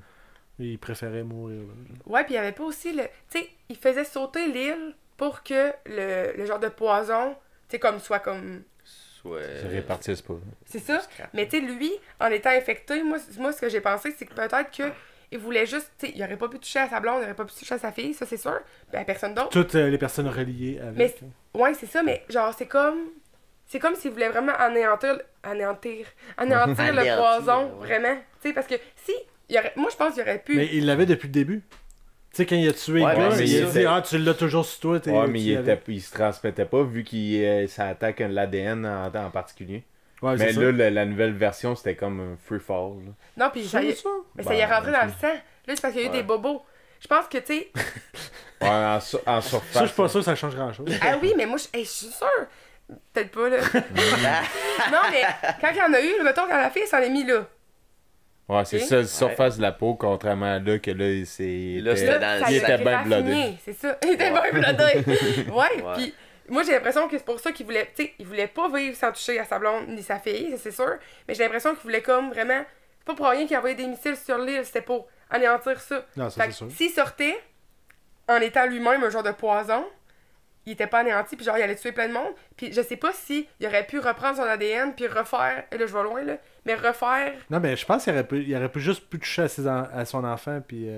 Il préférait mourir. Là. Ouais, puis il y avait pas aussi le. Tu sais, il faisait sauter l'île pour que le genre de poison, tu sais, comme soit comme. Soit... Se répartissent pas. C'est ça. Scrap. Mais tu sais, lui, en étant infecté, moi, ce que j'ai pensé, c'est que peut-être que. Il voulait juste, tu sais, il aurait pas pu toucher à sa blonde, il aurait pas pu toucher à sa fille, ça c'est sûr. Ben, à personne d'autre. Toutes les personnes reliées avec. Mais ouais, c'est ça, mais genre, c'est comme s'il voulait vraiment anéantir le poison, ouais. vraiment. Tu sais, parce que si, moi je pense qu'il aurait pu. Mais il l'avait depuis le début. Tu sais, quand il a tué Ouais, le gars, mais il a c'est- dit, ah, tu l'as toujours sur toi. Ouais, mais tu l'avais. il se transmettait pas vu qu'il ça attaque l'ADN en particulier. Ouais, Mais c'est là, ça. la nouvelle version, c'était comme un free fall. là. Non, puis ça y est. ça. Mais ça y est Ben, rentré dans le sang. Là, c'est parce qu'il y a eu Ouais. des bobos. Je pense que, tu sais. Ouais, en surface. Ça, je suis pas sûr que ça change grand chose. Ah oui, mais moi, je suis sûre. Peut-être pas, là. Non, mais quand il y en a eu, mettons, quand la fille s'en est mis là. Ouais, c'est Ok. ça, la surface de la peau, contrairement à là, que là, c'est. Là, c'était dans le ça il l'a était bien raffiné, blodé. C'est ça. Il était bien blodé. Ouais, Ouais. puis moi, j'ai l'impression que c'est pour ça qu'il voulait. Tu sais, il voulait pas vivre sans toucher à sa blonde ni sa fille, ça c'est sûr. Mais j'ai l'impression qu'il voulait comme vraiment. C'est pas pour rien qu'il envoyait des missiles sur l'île, c'était pour anéantir ça. Non, ça, Fait c'est que sûr. s'il sortait en étant lui-même un genre de poison, il était pas anéanti, puis genre il allait tuer plein de monde. Puis je sais pas si il aurait pu reprendre son ADN, puis refaire. Et là, je vais loin, là. Mais refaire. Non, mais je pense qu'il aurait pu juste pu toucher à son enfant, puis.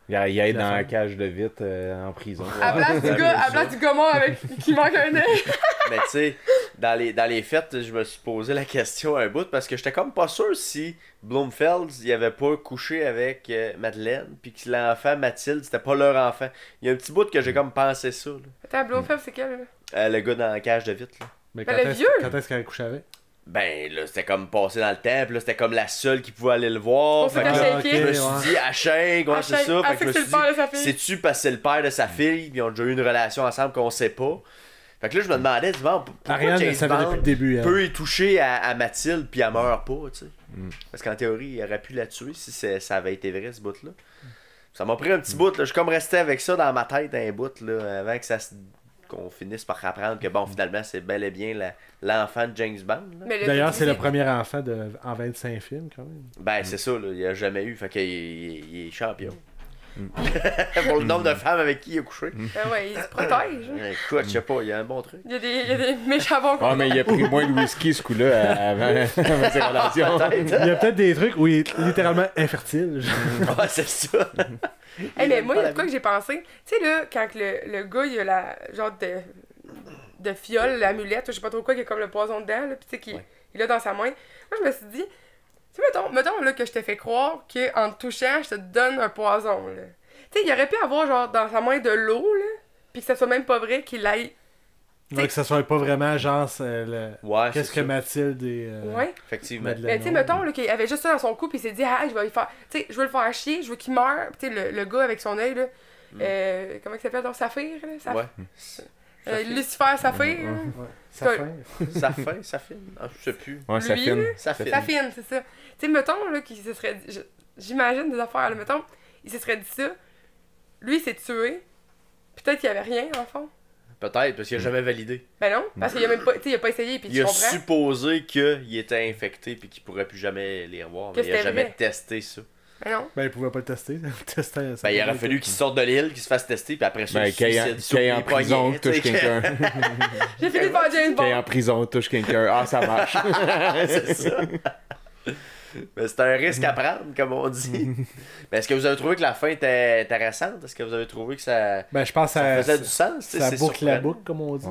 Il est La dans la femme. cage de vitre en prison. À place du gars, à place du gars mort avec qui manque un œil. Mais tu sais, dans les fêtes, je me suis posé la question un bout parce que j'étais comme pas sûr si Blomfeld, il avait pas couché avec Madeleine, puis que l'enfant Mathilde, c'était pas leur enfant. Il y a un petit bout que j'ai comme pensé ça. Là. Attends, Blomfeld, c'est quel, là? Le gars dans la cage de vitre. Là. Mais Ben, le vieux! quand est-ce qu'elle a couché avec? Ben là, c'était comme passé dans le temps, puis là, c'était comme la seule qui pouvait aller le voir. Pour ça Fait que qu'elle là, shakeait. je me suis dit, à shake, ouais, c'est ça. Fait que je me c'est suis le père de sa dit, fille. c'est-tu parce que c'est le père de sa fille, puis ils ont déjà eu une relation ensemble qu'on sait pas. Fait que là, je me demandais, bon, pourquoi Ariane le James savait depuis Bond le début. elle. peut y toucher à Mathilde, puis elle meurt pas, tu sais. Parce qu'en théorie, il aurait pu la tuer si ça avait été vrai, ce bout-là. Ça m'a pris un petit bout, là. Je suis comme resté avec ça dans ma tête, un bout, là, avant que qu'on finisse par apprendre que, bon, finalement, c'est bel et bien l'enfant de James Bond. Là. Mais là, D'ailleurs, c'est le c'est- premier enfant en 25 films, quand même. Ben, c'est ça, là. Il a jamais eu. Fait qu'il il est champion. Pour le nombre de femmes avec qui il a couché. Ben ouais, il se protège. hein. Écoute, je sais pas, il y a un bon truc. Il y a des méchants bons Ouais, mais il a pris moins de whisky ce coup-là avant ses relations. Il y a peut-être des trucs où il est littéralement infertile. Ouais, c'est ça. Hey, mais moi, il y a pas de quoi que j'ai pensé. Tu sais, là, quand que le gars, il a la genre de fiole, l'amulette, ou je sais pas trop quoi, qui a comme le poison dedans, là, pis tu sais, il l'a dans sa main. Moi, je me suis dit, tu sais, mettons là, que je te fais croire qu'en te touchant, je te donne un poison, là. Tu sais, il aurait pu avoir, genre, dans sa main de l'eau, là, pis que ça soit même pas vrai qu'il aille. Donc, que ça soit pas vraiment genre. Ouais, Qu'est-ce c'est que ça. Mathilde et. Ouais. Effectivement. Madeleine. Mais tu sais, mettons là, qu'il avait juste ça dans son cou, puis il s'est dit, ah, je vais lui faire. Tu sais, je veux le faire chier, je veux qu'il meure. Tu sais, le gars avec son œil, là. Comment il s'appelle donc Saphir, là? Ouais. Lucifer, sa fille. hein. Ouais. Ça fin. Ça fin. Ah, je sais plus. Ouais, ça Lui, filme. Ça fait. Sa fine, c'est ça. Tu sais, mettons, là, qu'il se serait dit... J'imagine des affaires, là, mettons, il se serait dit ça. Lui, il s'est tué. Peut-être qu'il y avait rien, en fond. Peut-être, parce qu'il a jamais validé. Ben non, parce qu'il a même pas... Tu sais, il a pas essayé, puis tu Il a comprends. supposé qu'il était infecté puis qu'il pourrait plus jamais les revoir. Que Mais il a c'était jamais vrai. testé ça. Ben non. Ben, il pouvait pas le tester. Tester, ça Ben, il peut aurait être- fallu qu'il sorte de l'île, qu'il se fasse tester, puis après ça, Ben, il qu'il suicide sur aille en les prison, poignets, touche tu sais, quelqu'un. J'ai fini de faire James Qu'il aille en Bond. prison, touche quelqu'un. Ah, ça marche. C'est ça. Mais c'est un risque à prendre, comme on dit. Mais est-ce que vous avez trouvé que la fin était intéressante? Est-ce que vous avez trouvé que ça, Ben, je pense que ça ça, faisait du sens? Tu sais, ça c'est boucle la surprenant. boucle, comme on dit.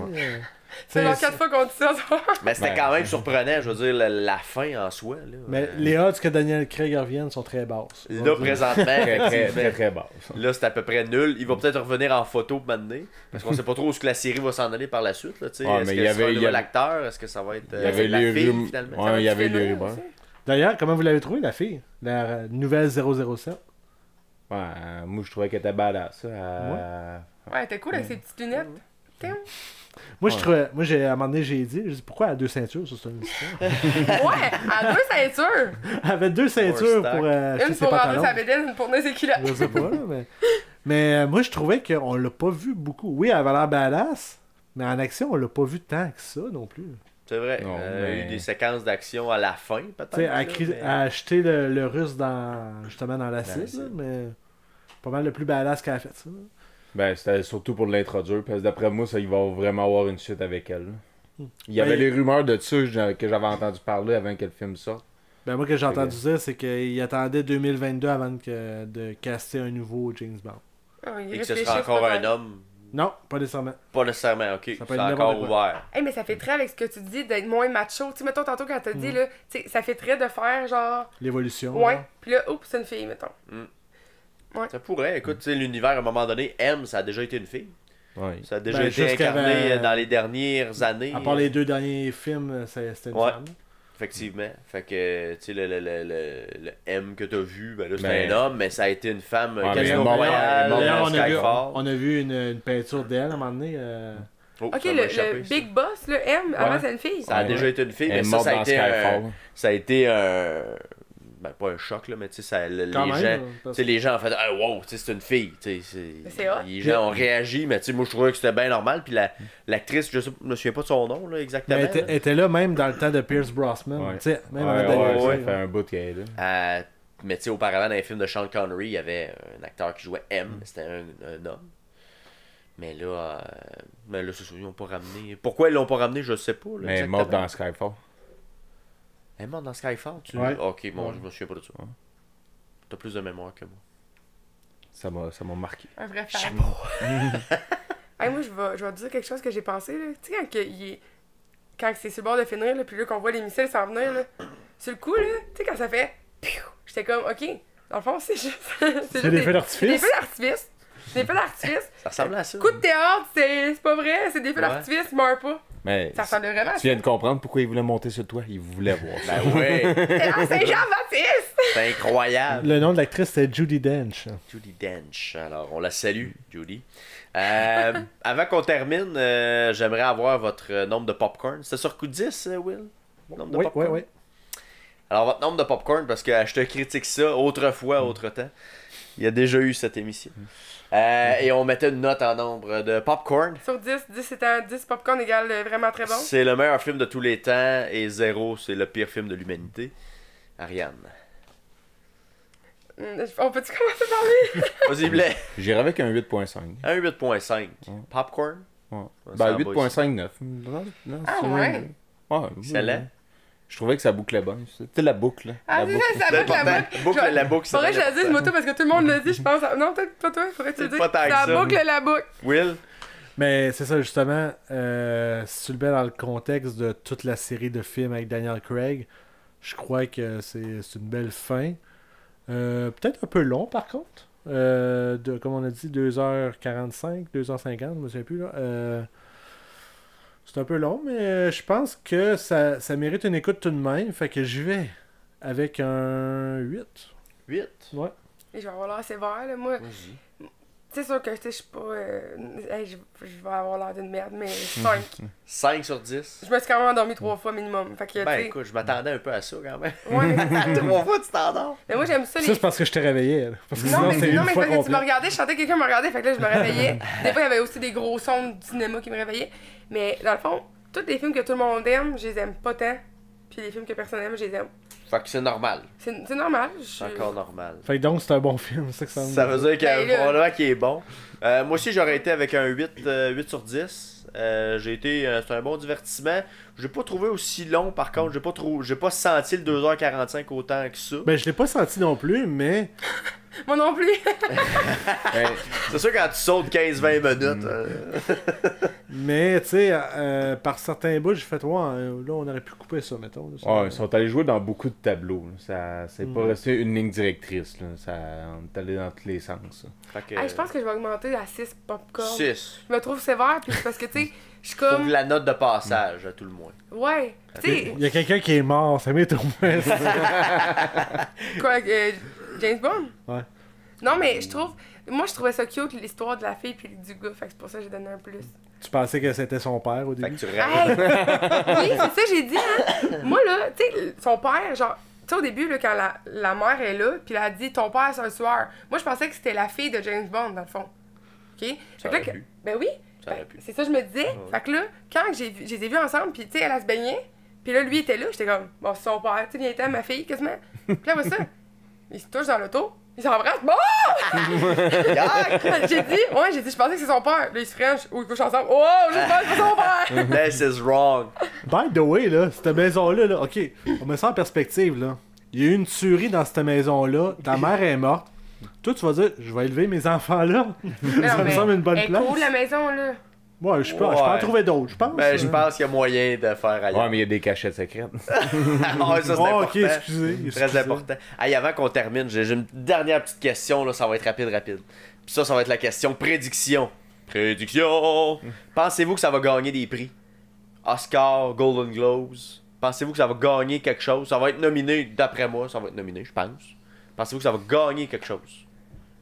C'est genre Tu sais, 4 fois qu'on dit ça. Mais c'était Ben, quand même surprenant, je veux dire, la fin en soi. Là, Mais les odds que Daniel Craig revienne sont très basses. Là, présentement, Très, très, effectivement, très, très basse. là, c'est à peu près nul. Il va peut-être revenir en photo maintenant, parce qu'on sait pas trop où est-ce que la série va s'en aller par la suite. Là, tu sais. Ouais, Est-ce mais que il y ce sera avait- un il y nouvel avait- acteur? Est-ce que ça va être Il y avait la les fille, rumeurs. finalement? Ouais, il y avait Finir les rumeurs. aussi. D'ailleurs, comment vous l'avez trouvé, la fille? La nouvelle 007? Ouais, moi, je trouvais qu'elle était badass. Ça. Ouais, t'es cool avec ses petites lunettes. Tiens. Moi, Ouais. à un moment donné, j'ai dit pourquoi elle a deux ceintures sur cette histoire? Ouais, à deux ceintures. Elle avait deux ceintures stack. pour acheter Une ses pour rentrer pantalons. sa bédaine, une pour tenir ses culottes. Je sais pas, là, mais moi, je trouvais qu'on l'a pas vu beaucoup. Oui, elle avait l'air badass, mais en action, on l'a pas vu tant que ça non plus. C'est vrai. Non, Il y a mais- eu des séquences d'action à la fin, peut-être. Tu sais, là, elle mais- a acheté le russe justement dans l'acide, l'acide. là, mais pas mal le plus badass qu'elle a fait, ça. Ben, c'était surtout pour l'introduire, parce que d'après moi, ça, il va vraiment avoir une suite avec elle. Il y avait Ben, les rumeurs de ça que j'avais entendu parler avant que le film sorte. Ben moi, que j'ai entendu dire, c'est qu'il attendait 2022 avant de caster un nouveau James Bond. Oh, il Et que ce réfléchit, sera encore c'est un pas homme. Non, pas nécessairement. Pas nécessairement, ok. Ça C'est peut être encore n'importe quoi. ouvert. Hey, mais ça fait très avec ce que tu dis d'être moins macho. Tu sais, mettons, tantôt quand t'as dit, là, tu sais, ça fait très de faire genre. L'évolution. Ouais. là. Puis là, oups, c'est une fille, mettons. Ça pourrait. Écoute, tu sais, l'univers, à un moment donné, M, ça a déjà été une fille. Ouais. Ça a déjà Ben, été jusqu'à- incarné dans les dernières années. À part les deux derniers films, c'était une Ouais. femme. Effectivement. Fait que, tu sais, le M que t'as vu, ben là, c'est Ben, un homme, mais ça a été une femme. mais Casino mort- Royale, mort D'ailleurs, dans Skyfall. on a vu une peinture d'elle à un moment donné. Oh, Ok, ça m'a échappé, ça. Big Boss, le M, avant c'est une fille. Ça a Ouais. déjà été une fille, Elle mais est ça, morte ça a dans été Skyfall. ça a été un... Ben, pas un choc, là, mais tu sais, les Quand même, gens... là, Tu parce sais, les gens ont fait « Ah, wow, tu sais, c'est une fille. » Tu sais, Mais c'est hot. les gens ont réagi, mais tu sais, moi, je trouvais que c'était bien normal. Puis l'actrice, je me souviens pas de son nom, là, Mais exactement. elle était là même dans le temps de Pierce Brosnan. Ouais. Tu sais, même Ouais, avant ouais, Daniel ça Craig, fait hein. un bout qu'elle est là. Mais tu sais, auparavant, dans les films de Sean Connery, il y avait un acteur qui jouait M, c'était un homme. Mais là, c'est ça, ils l'ont pas ramené. Pourquoi ils l'ont pas ramené, je sais pas. Là, Mais elle est exactement. morte dans Skyfall. Elle est morte dans Skyfall, tu Ouais. Ok, bon, Ouais. je me souviens pas de ça. T'as plus de mémoire que moi. Ça m'a marqué. Un vrai fan. Hey, moi, je vais te dire quelque chose que j'ai pensé, là. Tu sais, quand c'est sur le bord de finir, là, puis là, qu'on voit les missiles s'en venir, là. Sur le coup, là, tu sais, quand ça fait... Piou, j'étais comme, ok, dans le fond, c'est juste... C'est des feux d'artifice. C'est des feux d'artifice. C'est des feux d'artifice. Ça ressemble à ça. Coup de théâtre, c'est pas vrai, c'est des feux Ouais. d'artifice, ils meurent pas. Mais Ça ressemble vraiment à tu viens de comprendre pourquoi il voulait monter sur toi. Il voulait voir ça. Ben ouais, C'est à Saint-Jean-Baptiste! c'est incroyable. Le nom de l'actrice, c'était Judi Dench. Judy Dench. Alors, on la salue, Judy. Avant qu'on termine, j'aimerais avoir votre nombre de popcorn. C'est sur coup de 10, Will? Nombre de Oui, popcorn? oui, oui. Alors, votre nombre de popcorn, parce que je te critique ça autrefois, autre temps. Il y a déjà eu cette émission. Et on mettait une note en nombre de popcorn. Sur 10, 10 étant 10 popcorn égale vraiment très bon. C'est le meilleur film de tous les temps et 0, c'est le pire film de l'humanité. Ariane. On peut-tu commencer par lui? Vas-y, Blais. J'irai avec un 8.5. Un 8.5. Popcorn. Ouais. Ça Ben, en bas 8.5, 9. Non, Ah, c'est ouais. Ouais, Excellent. Je trouvais que ça bouclait bien. C'était la boucle. Là. Ah, La c'est boucle. ça, ça boucle la boucle. Boucle la boucle, Faudrait que je c'est la dise, moto, parce que tout le monde le dit, je pense. Non, peut-être pas toi, faudrait que tu le dises. Pas tant que Ça ça. boucle la boucle. Will. Mais c'est ça, justement, si tu le mets dans le contexte de toute la série de films avec Daniel Craig, je crois que c'est une belle fin. Peut-être un peu long, par contre. Comme on a dit, 2h45, 2h50, je me souviens plus. Là. C'est un peu long, mais je pense que ça mérite une écoute tout de même. Fait que j'y vais avec un 8. 8. Ouais. Et je vais avoir l'air sévère, là. Moi, Vas-y. C'est sûr que je suis pas. Hey, je vais avoir l'air d'une merde, mais 5. 5 sur 10. Je me suis quand même endormi 3 fois minimum. Fait que, Ben tu sais, écoute, je m'attendais un peu à ça quand même. ouais, mais 3 fois tu t'endors. mais moi j'aime ça Ça, les. c'est parce que je t'ai réveillé. Là. Parce que Non, sinon, mais, c'est non, une mais fois parce que tu me complète. regardais, je sentais que quelqu'un me regardait, fait que là je me réveillais. Des fois il y avait aussi des gros sons du cinéma qui me réveillaient. Mais dans le fond, tous les films que tout le monde aime, je les aime pas tant. Puis les films que personne aime, je les aime. Fait que c'est normal. C'est normal. C'est encore normal. Fait que donc, c'est un bon film, c'est ça que ça me Ça veut dire Ben là- probablement qu'il est bon. Moi aussi, j'aurais été avec un 8 sur 10. J'ai été. C'est un bon divertissement. J'ai pas trouvé aussi long, par contre. J'ai pas senti le 2h45 autant que ça. Ben, je l'ai pas senti non plus, mais. Moi non plus. C'est sûr, quand tu sautes 15-20 minutes. Mais, tu sais, par certains bouts, j'ai fait, ouais, là, on aurait pu couper ça, mettons. Là, ça. Ouais, ils sont allés jouer dans beaucoup de tableaux. Là. Ça, c'est pas resté une ligne directrice. Là. Ça, on est allé dans tous les sens. Là. Fait que, Hey, je pense que je vais augmenter à 6 popcorn. 6. Je me trouve sévère, puis c'est parce que, tu sais, je suis Trouve comme. la note de passage, à tout le moins. Ouais. Tu sais, Il y a quelqu'un qui est mort, ça m'est au moins. ça. quoi, James Bond? Ouais. Non, mais je trouve. Moi, je trouvais ça cute, l'histoire de la fille puis du gars. Fait que c'est pour ça que j'ai donné un plus. Tu pensais que c'était son père au Fait début? que tu rêves. Hey! Oui, c'est ça, j'ai dit, hein. Moi, là, tu sais, son père, genre. Tu sais, au début, là, quand la mère est là, puis elle a dit ton père, c'est un tueur. Moi, je pensais que c'était la fille de James Bond, dans le fond. OK? Fait que là, aurait pu. ben oui. Ça aurait pu. C'est ça que je me disais. Fait que là, quand je les ai vus ensemble, puis tu sais, elle se baignait, puis là, lui était là, j'étais comme, bon, c'est son père, tu sais, viens-t'en, ma fille, quasiment. Puis là, voilà ça. Il se touche dans l'auto, il s'embrasse, bon! j'ai dit, je pensais que c'est son père. Là, il se french, ou ils couchent ensemble. Oh, je pense que c'est son père! This is wrong. By the way, là, cette maison-là, là, ok, on met ça en perspective, là. Il y a eu une tuerie dans cette maison-là, ta mère est morte. Toi, tu vas dire, je vais élever mes enfants là. Ça me semble une bonne Elle est place. cool, la maison, là. Ouais, je peux en trouver d'autres, je pense. Ben, je pense qu'il y a moyen de faire ailleurs. Ouais, mais il y a des cachettes secrètes. Ah, ça, c'est Oh, important. ok, excusez. Très important. Hey, avant qu'on termine, j'ai une dernière petite question, là, ça va être rapide. Puis ça va être la question prédiction. Prédiction! Pensez-vous que ça va gagner des prix? Oscar, Golden Globes? Pensez-vous que ça va gagner quelque chose? Ça va être nominé, d'après moi, ça va être nominé, je pense. Pensez-vous que ça va gagner quelque chose?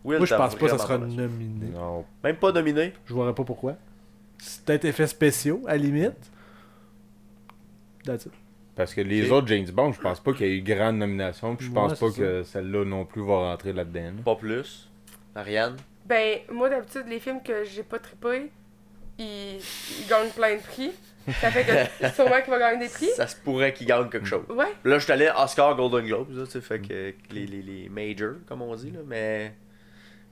Will, Moi, je t'as pense pas que ça sera vraiment pas nominé. Non. Même pas nominé? Je verrais pas pourquoi. C'est peut-être effets spéciaux, à la limite. That's it. Parce que les Ok. autres James Bond, je pense pas qu'il y ait eu grande nomination. Puis je pense Ouais, pas c'est que celle-là non plus va rentrer là-dedans. là. Pas plus. Ariane? Ben, moi, d'habitude, les films que j'ai pas trippé, ils gagnent plein de prix. Ça fait que sûrement qu'il va gagner des prix. Ça se pourrait qu'il gagne quelque chose. Ouais. Là, je suis allé Oscar, Golden Globes, là, tu sais, fait que les majors, comme on dit, là, mais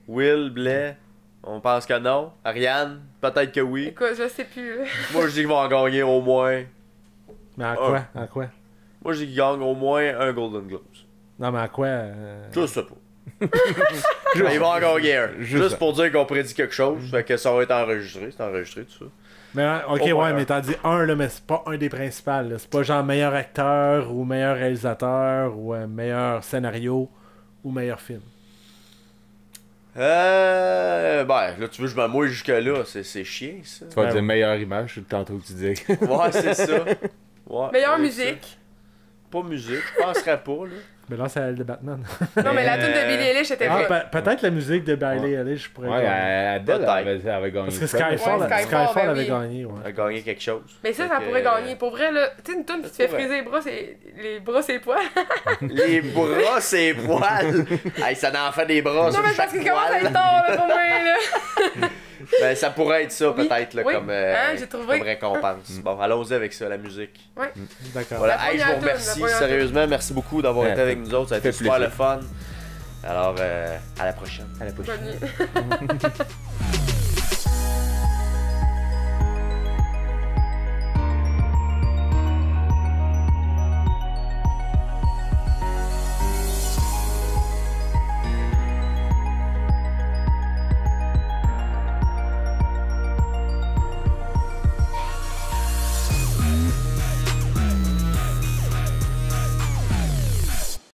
Will, Blais, on pense que non. Ariane, peut-être que oui. Écoute, je sais plus. Là. Moi, je dis qu'ils vont en gagner au moins. Mais en quoi? En quoi? Moi, je dis qu'ils gagnent au moins un Golden Globes. Non, mais en quoi? Je sais pas. Mais ils vont en gagner un. Juste pour dire qu'on prédit quelque chose, fait que ça va être enregistré. C'est enregistré, tout ça. Mais, ok, Au moins ouais, un. mais t'as dit un, là, mais c'est pas un des principaux. là. C'est pas genre meilleur acteur, ou meilleur réalisateur, ou meilleur scénario, ou meilleur film. Ben, là, tu veux que je me mouille jusque-là, c'est chiant, ça. Tu vas Ouais, dire ouais. meilleure image, c'est tantôt que tu disais. Ouais, c'est ça. Ouais, Meilleure ouais, musique. ça. Pas musique, je penserais pas, là. Mais là, c'est elle de Batman. Non, mais la tune de Billie Eilish était Ah, vraie. peut-être la musique de Billie Eilish, je pourrais Ouais, gagner. Adele Peut-être. avait gagné. Parce que ça. Skyfall, Ouais, Skyfall, ben avait oui. gagné, ouais. A gagné quelque chose. Mais ça, Fait ça que, pourrait gagner. Pour vrai, là, tu sais, une tune qui te fait pourrait. friser les bras, c'est poils. Les bras, c'est poils. Hey, ça en fait des bras Non, sur mais chaque parce qu'il commence à poil. être tard, là, pour moi, là. Ben, ça pourrait être ça, Oui, peut-être, là, oui. comme, Hein, j'ai trouvé. comme récompense. Bon, allons-y avec ça, la musique. D'accord. Voilà, La hey, je première vous tune, remercie, la première sérieusement. Merci beaucoup d'avoir Ouais, été avec nous autres. Ça a été fait super le plaisir. fun. Alors, à la prochaine. À la prochaine. Bonne nuit.